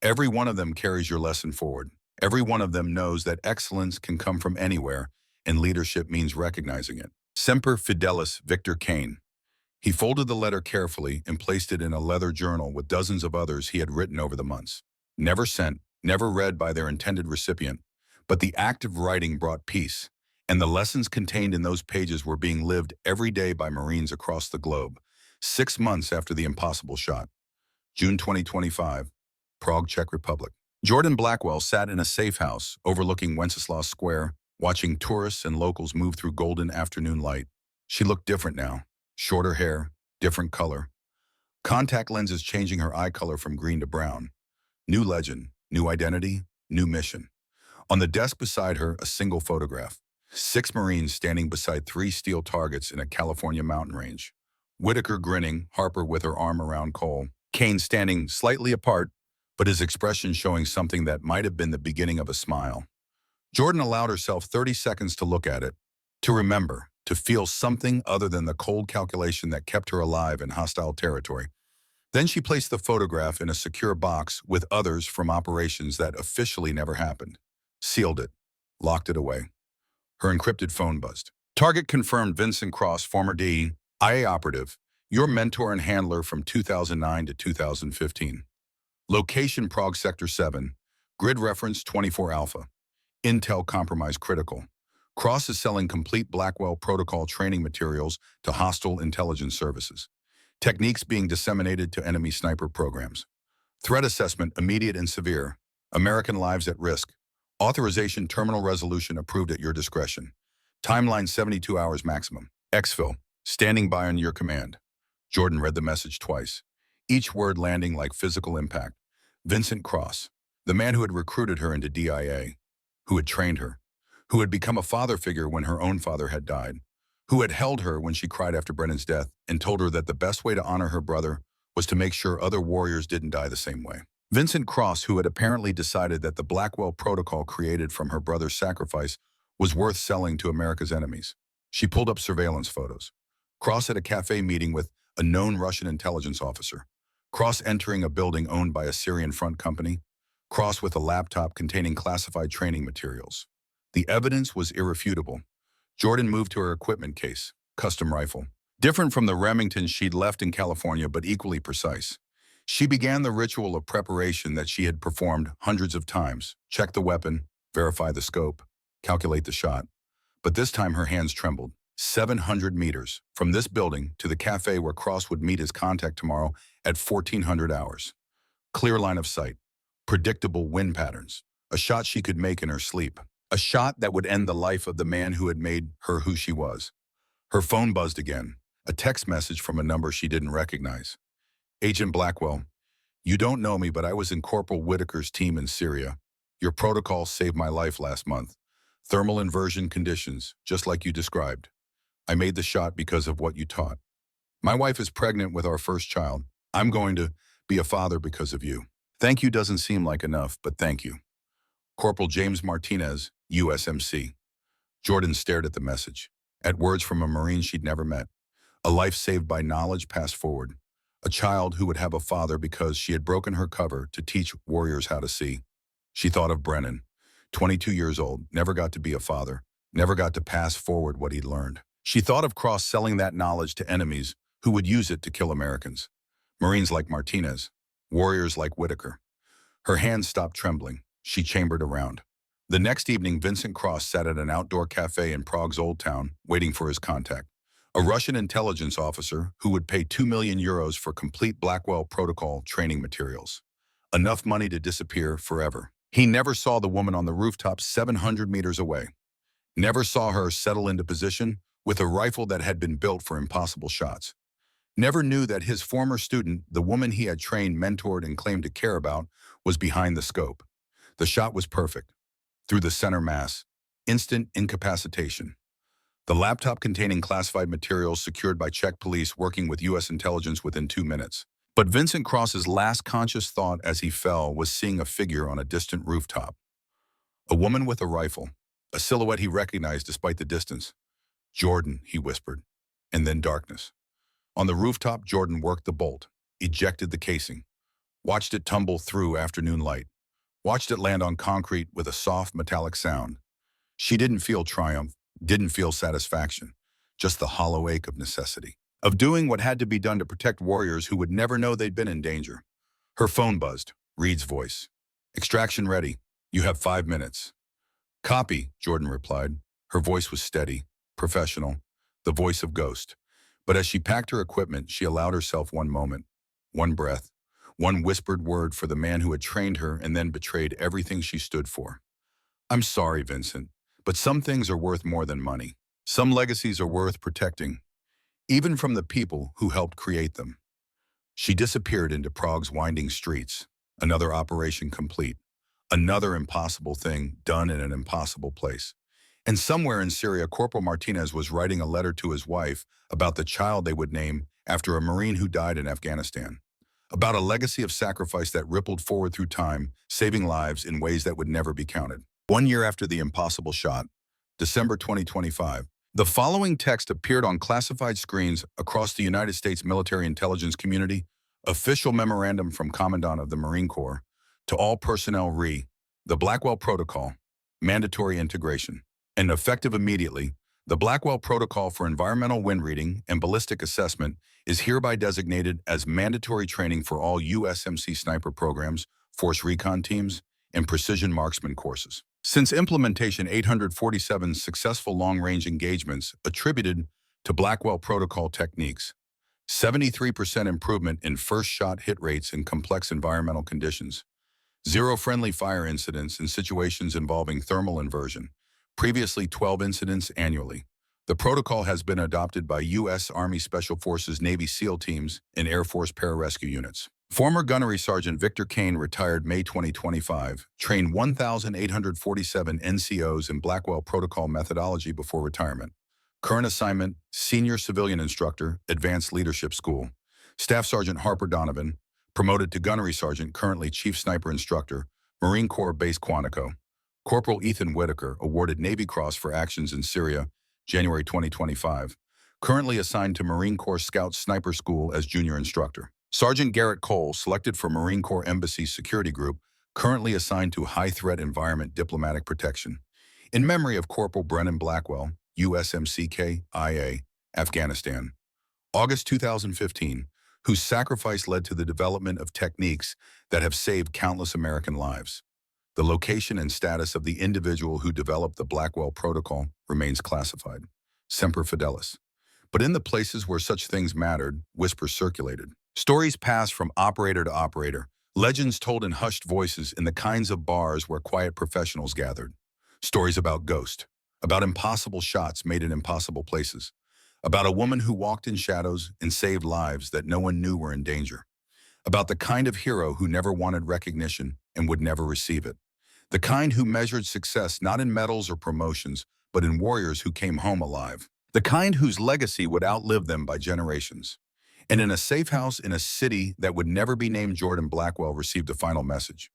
Every one of them carries your lesson forward. Every one of them knows that excellence can come from anywhere, and leadership means recognizing it. Semper Fidelis, Victor Kane. He folded the letter carefully and placed it in a leather journal with dozens of others he had written over the months. Never sent, never read by their intended recipient, but the act of writing brought peace, and the lessons contained in those pages were being lived every day by Marines across the globe. 6 months after the impossible shot. June 2025, Prague, Czech Republic. Jordan Blackwell sat in a safe house overlooking Wenceslas Square, watching tourists and locals move through golden afternoon light. She looked different now. Shorter hair, different color. Contact lenses changing her eye color from green to brown. New legend, new identity, new mission. On the desk beside her, a single photograph. 6 Marines standing beside 3 steel targets in a California mountain range. Whitaker grinning, Harper with her arm around Cole. Kane standing slightly apart, but his expression showing something that might have been the beginning of a smile. Jordan allowed herself 30 seconds to look at it, to remember, to feel something other than the cold calculation that kept her alive in hostile territory. Then she placed the photograph in a secure box with others from operations that officially never happened. Sealed it, locked it away. Her encrypted phone buzzed. Target confirmed: Vincent Cross, former DIA operative, your mentor and handler from 2009 to 2015. Location: Prague Sector 7. Grid reference: 24 Alpha. Intel compromise critical. Cross is selling complete Blackwell protocol training materials to hostile intelligence services. Techniques being disseminated to enemy sniper programs. Threat assessment: immediate and severe. American lives at risk. Authorization: terminal resolution approved at your discretion. Timeline: 72 hours maximum. Exfil, standing by on your command. Jordan read the message twice, each word landing like physical impact. Vincent Cross, the man who had recruited her into DIA, who had trained her, who had become a father figure when her own father had died, who had held her when she cried after Brennan's death and told her that the best way to honor her brother was to make sure other warriors didn't die the same way. Vincent Cross, who had apparently decided that the Blackwell protocol created from her brother's sacrifice was worth selling to America's enemies. She pulled up surveillance photos. Cross at a cafe meeting with a known Russian intelligence officer. Cross entering a building owned by a Syrian front company. Cross with a laptop containing classified training materials. The evidence was irrefutable. Jordan moved to her equipment case, custom rifle. Different from the Remington she'd left in California, but equally precise. She began the ritual of preparation that she had performed hundreds of times. Check the weapon, verify the scope, calculate the shot. But this time her hands trembled. 700 meters from this building to the cafe where Cross would meet his contact tomorrow at 1400 hours. Clear line of sight. Predictable wind patterns. A shot she could make in her sleep. A shot that would end the life of the man who had made her who she was. Her phone buzzed again. A text message from a number she didn't recognize. Agent Blackwell, you don't know me, but I was in Corporal Whitaker's team in Syria. Your protocol saved my life last month. Thermal inversion conditions, just like you described. I made the shot because of what you taught. My wife is pregnant with our first child. I'm going to be a father because of you. Thank you doesn't seem like enough, but thank you. Corporal James Martinez, USMC. Jordan stared at the message, at words from a Marine she'd never met. A life saved by knowledge passed forward. A child who would have a father because she had broken her cover to teach warriors how to see. She thought of Brennan, 22 years old, never got to be a father, never got to pass forward what he'd learned. She thought of Cross selling that knowledge to enemies who would use it to kill Americans. Marines like Martinez, warriors like Whitaker. Her hands stopped trembling. She chambered around. The next evening, Vincent Cross sat at an outdoor cafe in Prague's Old Town, waiting for his contact. A Russian intelligence officer who would pay 2 million euros for complete Blackwell protocol training materials. Enough money to disappear forever. He never saw the woman on the rooftop 700 meters away. Never saw her settle into position with a rifle that had been built for impossible shots. Never knew that his former student, the woman he had trained, mentored, and claimed to care about, was behind the scope. The shot was perfect. Through the center mass. Instant incapacitation. The laptop containing classified materials secured by Czech police working with U.S. intelligence within 2 minutes. But Vincent Cross's last conscious thought as he fell was seeing a figure on a distant rooftop. A woman with a rifle. A silhouette he recognized despite the distance. Jordan, he whispered. And then darkness. On the rooftop, Jordan worked the bolt, ejected the casing, watched it tumble through afternoon light, watched it land on concrete with a soft metallic sound. She didn't feel triumph, didn't feel satisfaction, just the hollow ache of necessity, of doing what had to be done to protect warriors who would never know they'd been in danger. Her phone buzzed. Reed's voice. Extraction ready. You have 5 minutes. Copy, Jordan replied. Her voice was steady, professional, the voice of Ghost. But as she packed her equipment, she allowed herself one moment, one breath, one whispered word for the man who had trained her and then betrayed everything she stood for. I'm sorry, Vincent, but some things are worth more than money. Some legacies are worth protecting, even from the people who helped create them. She disappeared into Prague's winding streets, another operation complete, another impossible thing done in an impossible place. And somewhere in Syria, Corporal Martinez was writing a letter to his wife about the child they would name after a Marine who died in Afghanistan, about a legacy of sacrifice that rippled forward through time, saving lives in ways that would never be counted. 1 year after the impossible shot, December 2025, the following text appeared on classified screens across the United States military intelligence community. Official memorandum from Commandant of the Marine Corps to all personnel the Blackwell Protocol, mandatory integration, and effective immediately, the Blackwell Protocol for environmental wind reading and ballistic assessment is hereby designated as mandatory training for all USMC sniper programs, force recon teams, and precision marksman courses. Since implementation, 847 successful long-range engagements attributed to Blackwell Protocol techniques, 73% improvement in first-shot hit rates in complex environmental conditions, 0 friendly fire incidents in situations involving thermal inversion, previously 12 incidents annually. The protocol has been adopted by U.S. Army Special Forces Navy SEAL teams and Air Force pararescue units. Former Gunnery Sergeant Victor Kane, retired May 2025, trained 1,847 NCOs in Blackwell Protocol methodology before retirement. Current assignment, Senior Civilian Instructor, Advanced Leadership School. Staff Sergeant Harper Donovan, promoted to Gunnery Sergeant, currently Chief Sniper Instructor, Marine Corps Base Quantico. Corporal Ethan Whitaker, awarded Navy Cross for actions in Syria, January 2025. Currently assigned to Marine Corps Scout Sniper School as Junior Instructor. Sergeant Garrett Cole, selected for Marine Corps Embassy Security Group, currently assigned to High Threat Environment Diplomatic Protection. In memory of Corporal Brennan Blackwell, USMCK, IA, Afghanistan. August 2015, whose sacrifice led to the development of techniques that have saved countless American lives. The location and status of the individual who developed the Blackwell Protocol remains classified. Semper Fidelis. But in the places where such things mattered, whispers circulated. Stories passed from operator to operator, legends told in hushed voices in the kinds of bars where quiet professionals gathered. Stories about Ghost, about impossible shots made in impossible places, about a woman who walked in shadows and saved lives that no one knew were in danger, about the kind of hero who never wanted recognition and would never receive it, the kind who measured success not in medals or promotions, but in warriors who came home alive, the kind whose legacy would outlive them by generations. And in a safe house in a city that would never be named, Jordan Blackwell received a final message.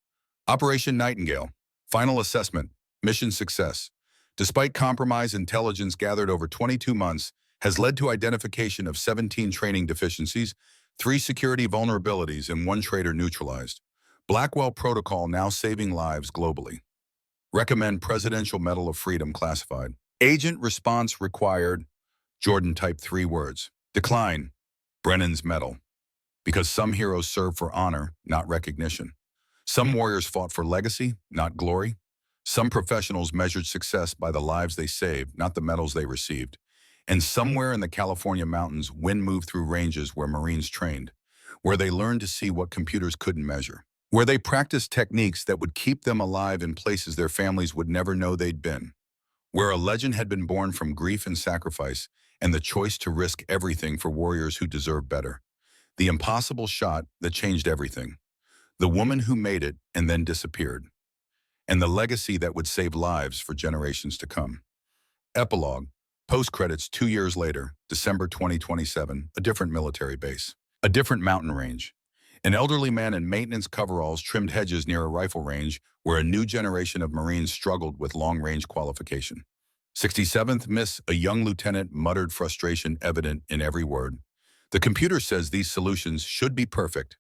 Operation Nightingale. Final assessment. Mission success. Despite compromise, intelligence gathered over 22 months has led to identification of 17 training deficiencies, 3 security vulnerabilities, and 1 traitor neutralized. Blackwell Protocol now saving lives globally. Recommend Presidential Medal of Freedom classified. Agent response required. Jordan typed 3 words. Decline. Brennan's Medal. Because some heroes serve for honor, not recognition. Some warriors fought for legacy, not glory. Some professionals measured success by the lives they saved, not the medals they received. And somewhere in the California mountains, wind moved through ranges where Marines trained, where they learned to see what computers couldn't measure, where they practiced techniques that would keep them alive in places their families would never know they'd been, where a legend had been born from grief and sacrifice and the choice to risk everything for warriors who deserve better. The impossible shot that changed everything. The woman who made it and then disappeared. And the legacy that would save lives for generations to come. Epilogue. Post-credits 2 years later, December 2027, a different military base. A different mountain range. An elderly man in maintenance coveralls trimmed hedges near a rifle range where a new generation of Marines struggled with long-range qualification. 67th Miss, a young lieutenant muttered frustration evident in every word. The computer says these solutions should be perfect.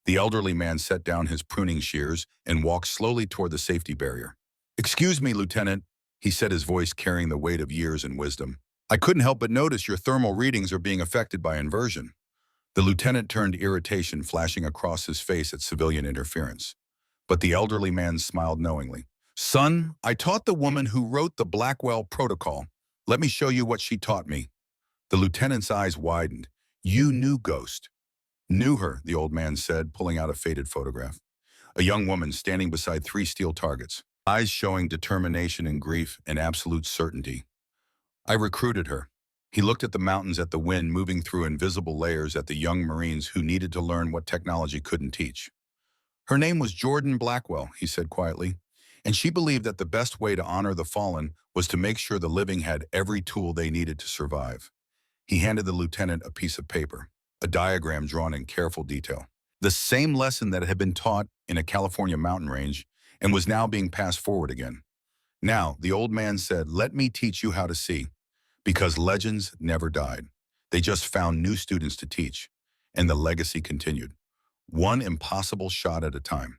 The elderly man set down his pruning shears and walked slowly toward the safety barrier. Excuse me, Lieutenant, he said, his voice carrying the weight of years and wisdom. I couldn't help but notice your thermal readings are being affected by inversion. The lieutenant turned irritation flashing across his face at civilian interference. But the elderly man smiled knowingly. Son, I taught the woman who wrote the Blackwell Protocol. Let me show you what she taught me. The lieutenant's eyes widened. You knew Ghost. Knew her, the old man said, pulling out a faded photograph. A young woman standing beside three steel targets, eyes showing determination and grief and absolute certainty. I recruited her. He looked at the mountains, at the wind moving through invisible layers, at the young Marines who needed to learn what technology couldn't teach. Her name was Jordan Blackwell, he said quietly, and she believed that the best way to honor the fallen was to make sure the living had every tool they needed to survive. He handed the lieutenant a piece of paper, a diagram drawn in careful detail. The same lesson that had been taught in a California mountain range and was now being passed forward again. Now, the old man said, let me teach you how to see, because legends never died. They just found new students to teach, and the legacy continued, one impossible shot at a time.